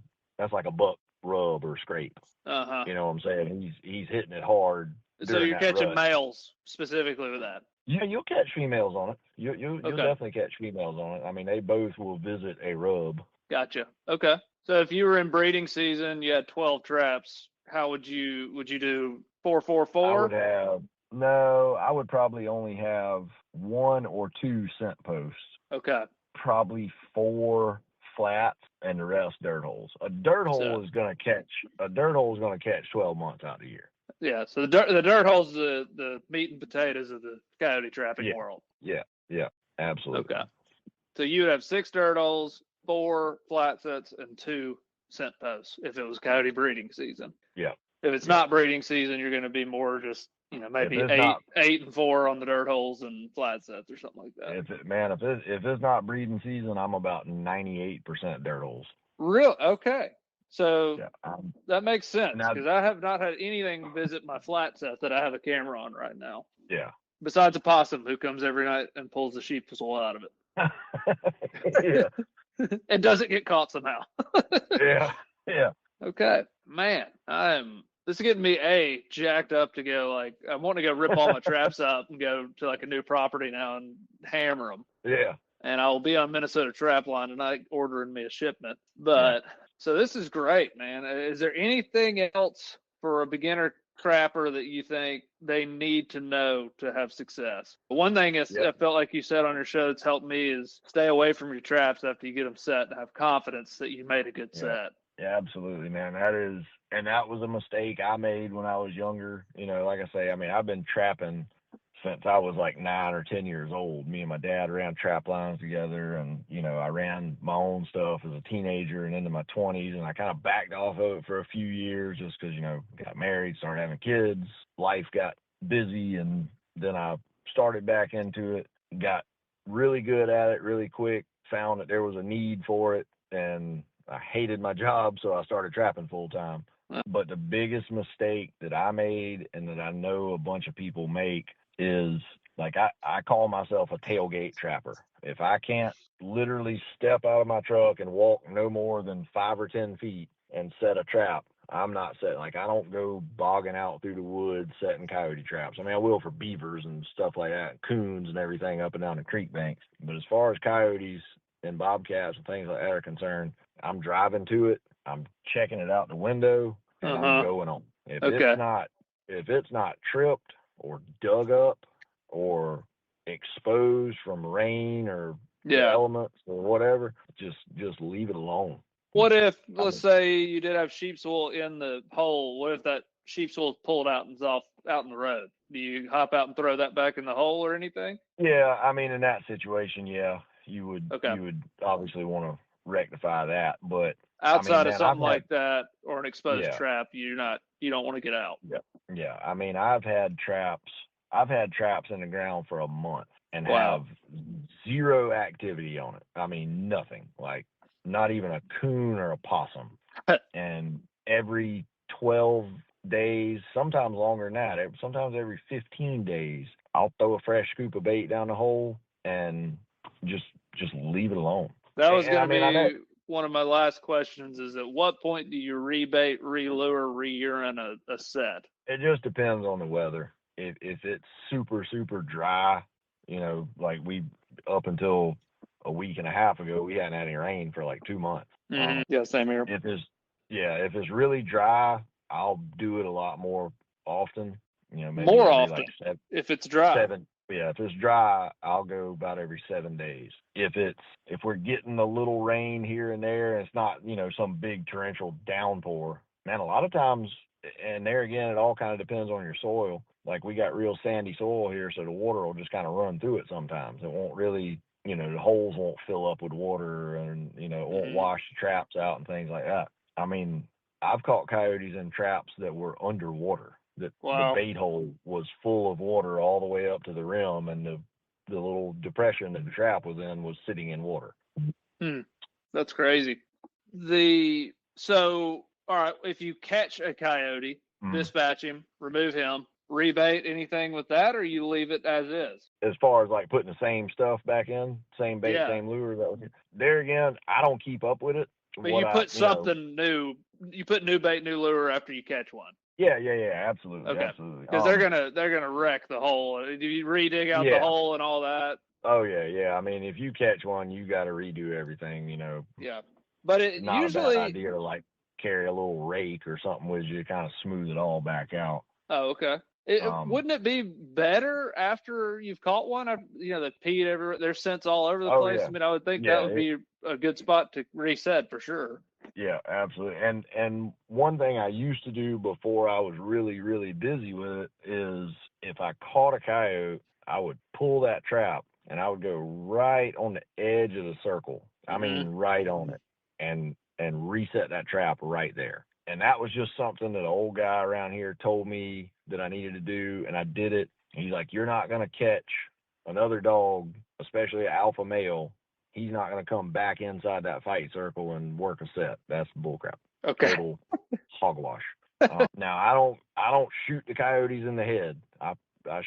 buck rub or scrape. You know what I'm saying? He's hitting it hard. So you're that catching rut. males specifically with that. Yeah, you'll catch females on it. You'll Okay. definitely catch females on it. I mean, they both will visit a rub. Gotcha. Okay. So if you were in breeding season, you had 12 traps. How would you do 4-4-4? I would probably only have 1 or 2 scent posts. Okay. Probably 4 flats and the rest dirt holes. A dirt hole is going to catch 12 months out of the year. Yeah. So the dirt hole's the meat and potatoes of the coyote trapping world. Yeah. Yeah. Absolutely. Okay. So you would have 6 dirt holes, 4 flat sets, and 2 scent posts if it was coyote breeding season. Yeah. If it's not breeding season, you're going to be more just, maybe eight and 4 on the dirt holes and flat sets or something like that. If it's not breeding season, I'm about 98% dirt holes. Real? Okay. So yeah, that makes sense because I have not had anything visit my flat set that I have a camera on right now. Yeah. Besides a possum who comes every night and pulls the sheep's wool out of it. Yeah. It doesn't get caught somehow. Yeah. Yeah. Okay. Man, this is getting me jacked up to go. Like, I want to go rip all my traps up and go to like a new property now and hammer them. Yeah. And I'll be on Minnesota Trapline tonight ordering me a shipment. But so this is great, man. Is there anything else for a beginner trapper that you think they need to know to have success? One thing I felt like you said on your show that's helped me is stay away from your traps after you get them set and have confidence that you made a good set. Yeah, absolutely, man. That was a mistake I made when I was younger. Like I say, I mean, I've been trapping since I was like 9 or 10 years old. Me and my dad ran trap lines together, and I ran my own stuff as a teenager and into my 20s, and I kind of backed off of it for a few years just because got married, started having kids, life got busy, and then I started back into it, got really good at it really quick, found that there was a need for it, and I hated my job, so I started trapping full time. But the biggest mistake that I made, and that I know a bunch of people make, is like I call myself a tailgate trapper. If I can't literally step out of my truck and walk no more than 5 or 10 feet and set a trap, I'm not setting. Like, I don't go bogging out through the woods setting coyote traps. I mean, I will for beavers and stuff like that, coons and everything up and down the creek banks. But as far as coyotes and bobcats and things like that are concerned, I'm driving to it, I'm checking it out the window, and I'm going on. If it's not tripped or dug up or exposed from rain or the elements or whatever, just leave it alone. What if, let's say you did have sheep's wool in the hole, what if that sheep's wool is pulled out and is off out in the road? Do you hop out and throw that back in the hole or anything? Yeah, I mean, in that situation, you would obviously want to rectify that, but outside of something like that or an exposed trap, you don't want to get out. Yeah. I mean, I've had traps in the ground for a month and have zero activity on it. I mean, nothing. Like, not even a coon or a possum. And every 12 days, sometimes longer than that, sometimes every 15 days, I'll throw a fresh scoop of bait down the hole and just leave it alone. That was going to be one of my last questions is, at what point do you rebait, re-lure, re-urine a set? It just depends on the weather. If it's super, super dry, like up until a week and a half ago, we hadn't had any rain for like 2 months. Yeah, same here. If it's really dry, I'll do it a lot more often. Maybe More every, often, like if it's dry. If it's dry, I'll go about every 7 days. If we're getting a little rain here and there, and it's not, some big torrential downpour, man, a lot of times, and there again, it all kind of depends on your soil. Like, we got real sandy soil here, so the water will just kind of run through it sometimes. It won't really, the holes won't fill up with water, and, it won't wash the traps out and things like that. I mean, I've caught coyotes in traps that were underwater. The bait hole was full of water all the way up to the rim, and the little depression that the trap was in was sitting in water. That's crazy. So, all right, if you catch a coyote, dispatch him, remove him, rebait anything with that, or you leave it as is? As far as like putting the same stuff back in, same bait, same lure, there again, I don't keep up with it. But you put something new. You put new bait, new lure after you catch one. Yeah, absolutely, okay. Absolutely. Because they're gonna wreck the hole. Do you re-dig out the hole and all that? Oh yeah. I mean, if you catch one, you got to redo everything. Yeah, but it not usually a bad idea to like carry a little rake or something with you to kind of smooth it all back out. Oh, okay. Wouldn't it be better after you've caught one? The peat everywhere, there's scents all over the place. Yeah. I mean, I would think that would be a good spot to reset for sure. Yeah, absolutely. And one thing I used to do before I was really, really busy with it is, if I caught a coyote, I would pull that trap and I would go right on the edge of the circle. I mean, right on it, and reset that trap right there. And that was just something that an old guy around here told me that I needed to do, and I did it. And he's like, you're not going to catch another dog, especially an alpha male. He's not going to come back inside that fight circle and work a set. That's bullcrap. Okay. Total hogwash. Now, I don't shoot the coyotes in the head. I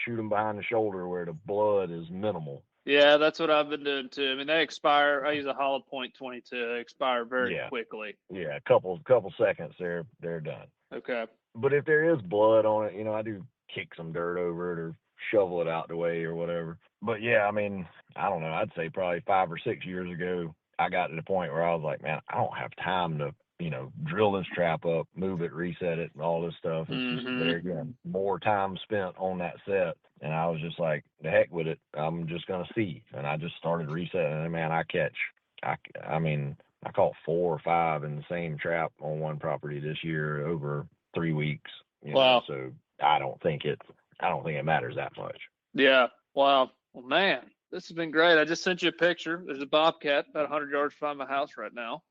shoot them behind the shoulder where the blood is minimal. Yeah, that's what I've been doing too. I mean, they expire. I use a hollow point 22. They expire very quickly. Yeah, a couple seconds, they're done. Okay. But if there is blood on it, I do kick some dirt over it or shovel it out the way or whatever. But yeah, I mean, I don't know. I'd say probably 5 or 6 years ago, I got to the point where I was like, man, I don't have time to, drill this trap up, move it, reset it, and all this stuff. It's just, there again, more time spent on that set. And I was just like, the heck with it. I'm just going to see. And I just started resetting. And man, I caught 4 or 5 in the same trap on one property this year over 3 weeks. Wow. So I don't think it matters that much. Yeah. Wow. Well, man, this has been great. I just sent you a picture. There's a bobcat about 100 yards from my house right now.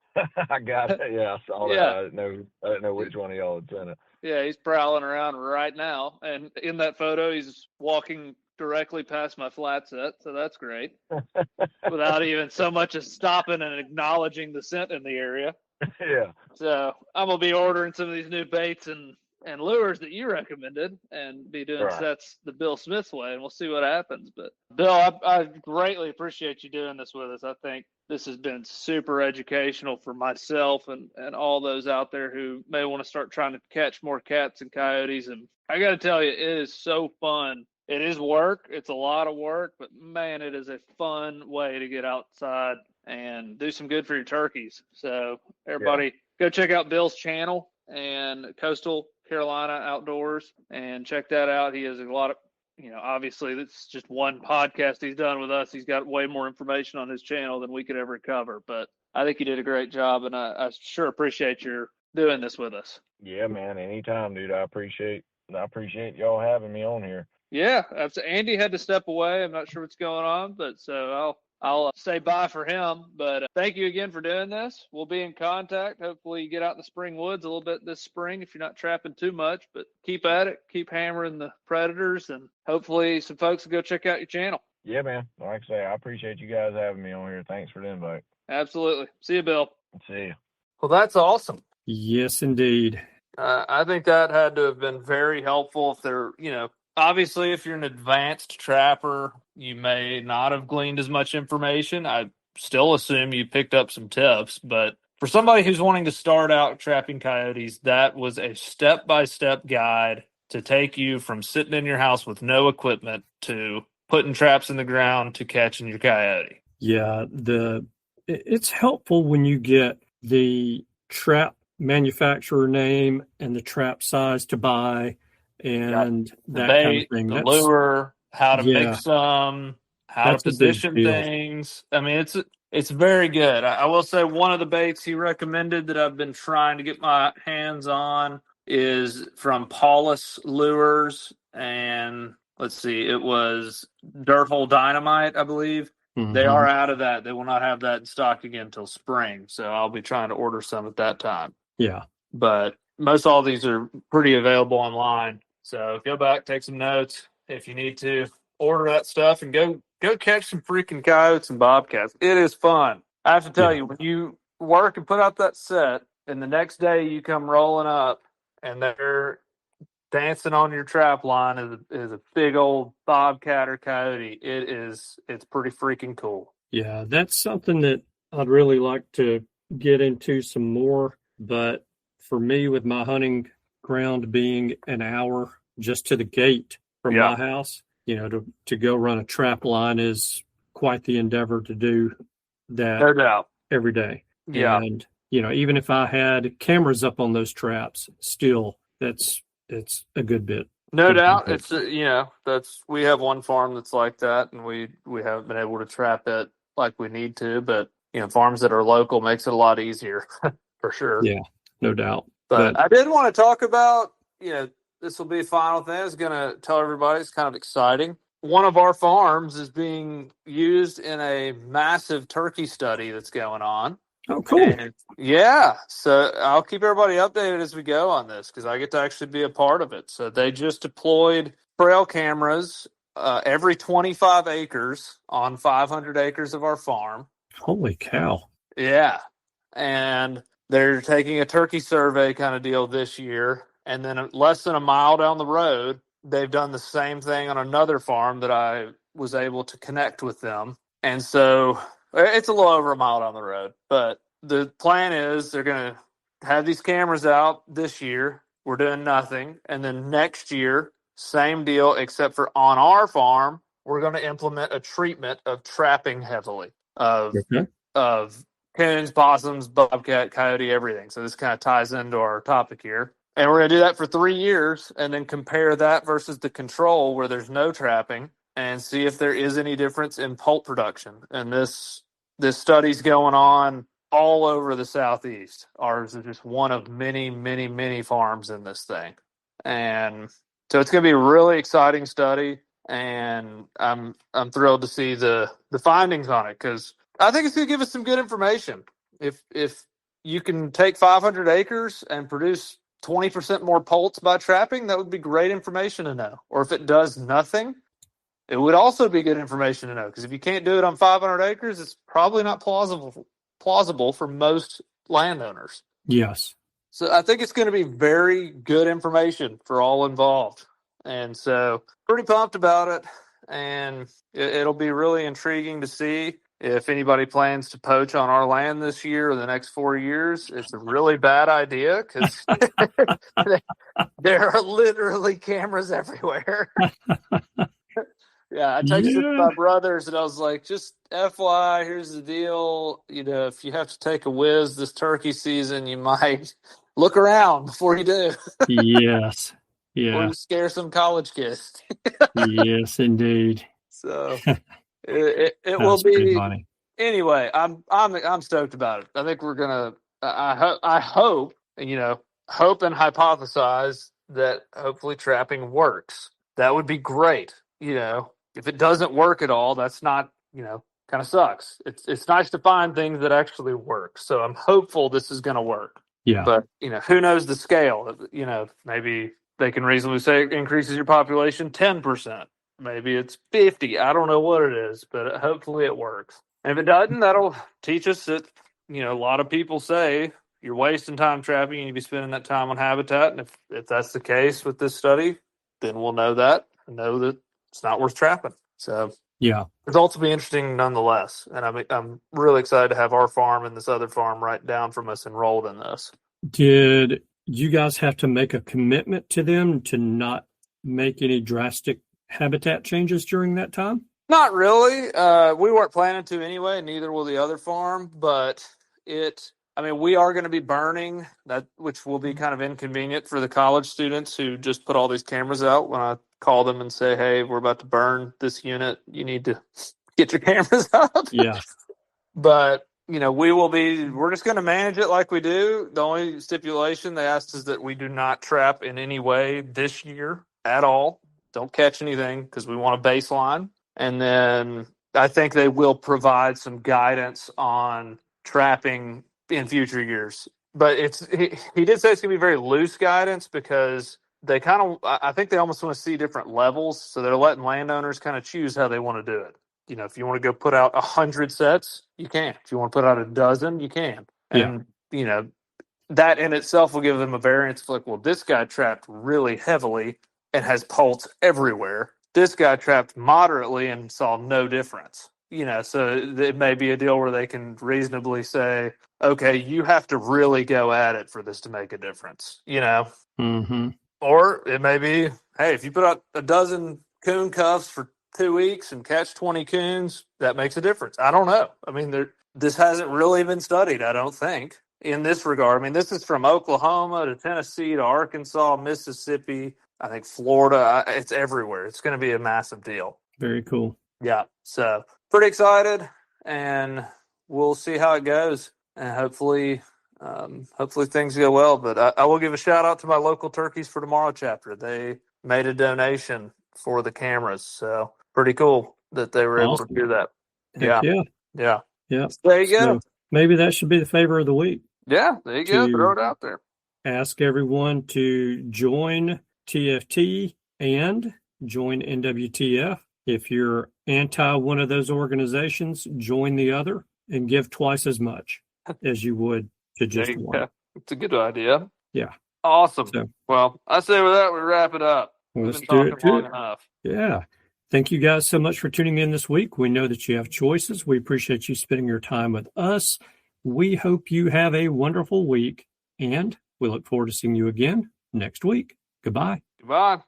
I got it. Yeah, I saw that. I didn't know which one of y'all had sent it. Yeah, he's prowling around right now. And in that photo, he's walking directly past my flat set. So that's great. Without even so much as stopping and acknowledging the scent in the area. Yeah. So I'm going to be ordering some of these new baits and lures that you recommended and be doing sets the Bill Smith's way, and we'll see what happens. But Bill, I greatly appreciate you doing this with us. I think this has been super educational for myself and all those out there who may want to start trying to catch more cats and coyotes. And I got to tell you, it is so fun. It is work. It's a lot of work, but man, it is a fun way to get outside and do some good for your turkeys. So everybody go check out Bill's channel and Coastal Carolina Outdoors and check that out. He has a lot of, obviously that's just one podcast he's done with us. He's got way more information on his channel than we could ever cover, but I think he did a great job, and I sure appreciate your doing this with us. Yeah, man. Anytime, dude. I appreciate y'all having me on here. Yeah. Andy had to step away. I'm not sure what's going on, but so I'll say bye for him, but thank you again for doing this. We'll be in contact. Hopefully you get out in the spring woods a little bit this spring if you're not trapping too much, but keep at it, keep hammering the predators, and hopefully some folks will go check out your channel. Yeah, man. Like I say, I appreciate you guys having me on here. Thanks for the invite. Absolutely. See you, Bill. See you. Well, that's awesome. Yes, indeed. I think that had to have been very helpful if they're, obviously, if you're an advanced trapper, you may not have gleaned as much information. I still assume you picked up some tips, but for somebody who's wanting to start out trapping coyotes, that was a step-by-step guide to take you from sitting in your house with no equipment to putting traps in the ground to catching your coyote. Yeah, it's helpful when you get the trap manufacturer name and the trap size to buy and The that bait, kind of thing. the lure, how to yeah, mix them, how to that's a big position deal. things. I mean, it's very good. I will say one of the baits he recommended that I've been trying to get my hands on is from Paulus Lures, and let's see, it was Dirt Hole Dynamite, I believe. They are out of that. They will not have that in stock again until spring, so I'll be trying to order some at that time. Yeah. But most all these are pretty available online. So go back, take some notes if you need to. Order that stuff and go catch some freaking coyotes and bobcats. It is fun. I have to tell you, when you work and put out that set, and the next day you come rolling up and they're dancing on your trap line is a big old bobcat or coyote. It's pretty freaking cool. Yeah, that's something that I'd really like to get into some more. But for me, with my hunting ground being an hour just to the gate from my house, to go run a trap line is quite the endeavor to do that No doubt. every day. Yeah. And, even if I had cameras up on those traps, still, it's a good bit. No doubt. It's we have one farm that's like that, and we haven't been able to trap it like we need to, but farms that are local makes it a lot easier for sure. Yeah, no doubt. But I did want to talk about, this will be a final thing. I was going to tell everybody, it's kind of exciting. One of our farms is being used in a massive turkey study that's going on. Oh, cool. And, yeah. So I'll keep everybody updated as we go on this because I get to actually be a part of it. So they just deployed trail cameras every 25 acres on 500 acres of our farm. Holy cow. Yeah. And they're taking a turkey survey kind of deal this year. And then less than a mile down the road, they've done the same thing on another farm that I was able to connect with them. And so it's a little over a mile down the road. But the plan is they're going to have these cameras out this year. We're doing nothing. And then next year, same deal, except for on our farm, we're going to implement a treatment of trapping heavily of coons, possums, bobcat, coyote, everything. So this kind of ties into our topic here. And we're going to do that for 3 years and then compare that versus the control where there's no trapping and see if there is any difference in poult production. And this study's going on all over the Southeast. Ours is just one of many, many, many farms in this thing. And so it's going to be a really exciting study. And I'm thrilled to see the findings on it because I think it's going to give us some good information. If you can take 500 acres and produce 20% more poults by trapping, that would be great information to know. Or if it does nothing, it would also be good information to know. Because if you can't do it on 500 acres, it's probably not plausible for most landowners. Yes. So I think it's going to be very good information for all involved. And so pretty pumped about it. And it'll be really intriguing to see if anybody plans to poach on our land this year or the next 4 years. It's a really bad idea because there are literally cameras everywhere. Yeah, I texted my brothers and I was like, just FYI, here's the deal. If you have to take a whiz this turkey season, you might look around before you do. Yes. Yeah. Or you scare some college kids. Yes, indeed. So it will be funny. Anyway, I'm stoked about it. I think we're gonna. I hope and hypothesize that hopefully trapping works. That would be great. If it doesn't work at all, that's not kind of sucks. It's nice to find things that actually work. So I'm hopeful this is going to work. Yeah. But who knows the scale? Maybe they can reasonably say it increases your population 10%. Maybe it's 50. I don't know what it is, but hopefully it works. And if it doesn't, that'll teach us that, a lot of people say you're wasting time trapping and you be spending that time on habitat. And if that's the case with this study, then we'll know that and know that it's not worth trapping. So Yeah. Results will be interesting nonetheless. And I'm really excited to have our farm and this other farm right down from us enrolled in this. Did you guys have to make a commitment to them to not make any drastic habitat changes during that time? Not really. We weren't planning to anyway. Neither will the other farm. But we are going to be burning that, which will be kind of inconvenient for the college students who just put all these cameras out. When I call them and say, "Hey, we're about to burn this unit. You need to get your cameras up." Yeah. But we're just going to manage it like we do. The only stipulation they asked is that we do not trap in any way this year at all. Don't catch anything because we want a baseline. And then I think they will provide some guidance on trapping in future years. But he did say it's going to be very loose guidance because I think they almost want to see different levels. So they're letting landowners kind of choose how they want to do it. If you want to go put out 100 sets, you can. If you want to put out a dozen, you can. And, that in itself will give them a variance of like, well, this guy trapped really heavily and has poults everywhere. This guy trapped moderately and saw no difference. So it may be a deal where they can reasonably say, okay, you have to really go at it for this to make a difference, Mm-hmm. Or it may be, hey, if you put out a dozen coon cuffs for 2 weeks and catch 20 coons, that makes a difference. I don't know. This hasn't really been studied, I don't think, in this regard. This is from Oklahoma to Tennessee to Arkansas, Mississippi, I think Florida. It's everywhere. It's going to be a massive deal. Very cool. Yeah. So pretty excited, and we'll see how it goes. And hopefully things go well. But I will give a shout out to my local Turkeys for Tomorrow chapter. They made a donation for the cameras. So pretty cool that they were able to do that. Heck Yeah. Yeah. There you go. Maybe that should be the favor of the week. Yeah, there you go. Throw it out there. Ask everyone to join TFT and join NWTF. If you're anti one of those organizations, join the other and give twice as much as you would to just one. Yeah, it's a good idea. Yeah. Awesome. So, well, I say with that, we wrap it up. Let's We've been do talking it. long enough. Yeah. Thank you guys so much for tuning in this week. We know that you have choices. We appreciate you spending your time with us. We hope you have a wonderful week, and we look forward to seeing you again next week. Goodbye. Goodbye.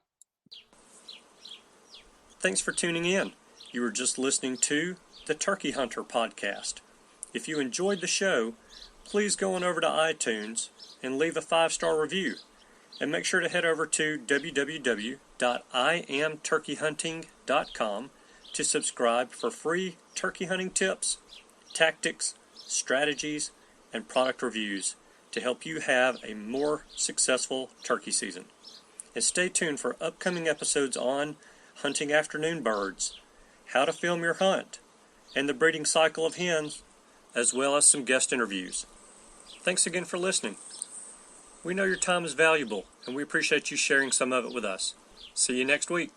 Thanks for tuning in. You were just listening to the Turkey Hunter podcast. If you enjoyed the show, please go on over to iTunes and leave a 5-star review. And make sure to head over to www.iamturkeyhunting.com to subscribe for free turkey hunting tips, tactics, strategies, and product reviews to help you have a more successful turkey season. And stay tuned for upcoming episodes on hunting afternoon birds, how to film your hunt, and the breeding cycle of hens, as well as some guest interviews. Thanks again for listening. We know your time is valuable, and we appreciate you sharing some of it with us. See you next week.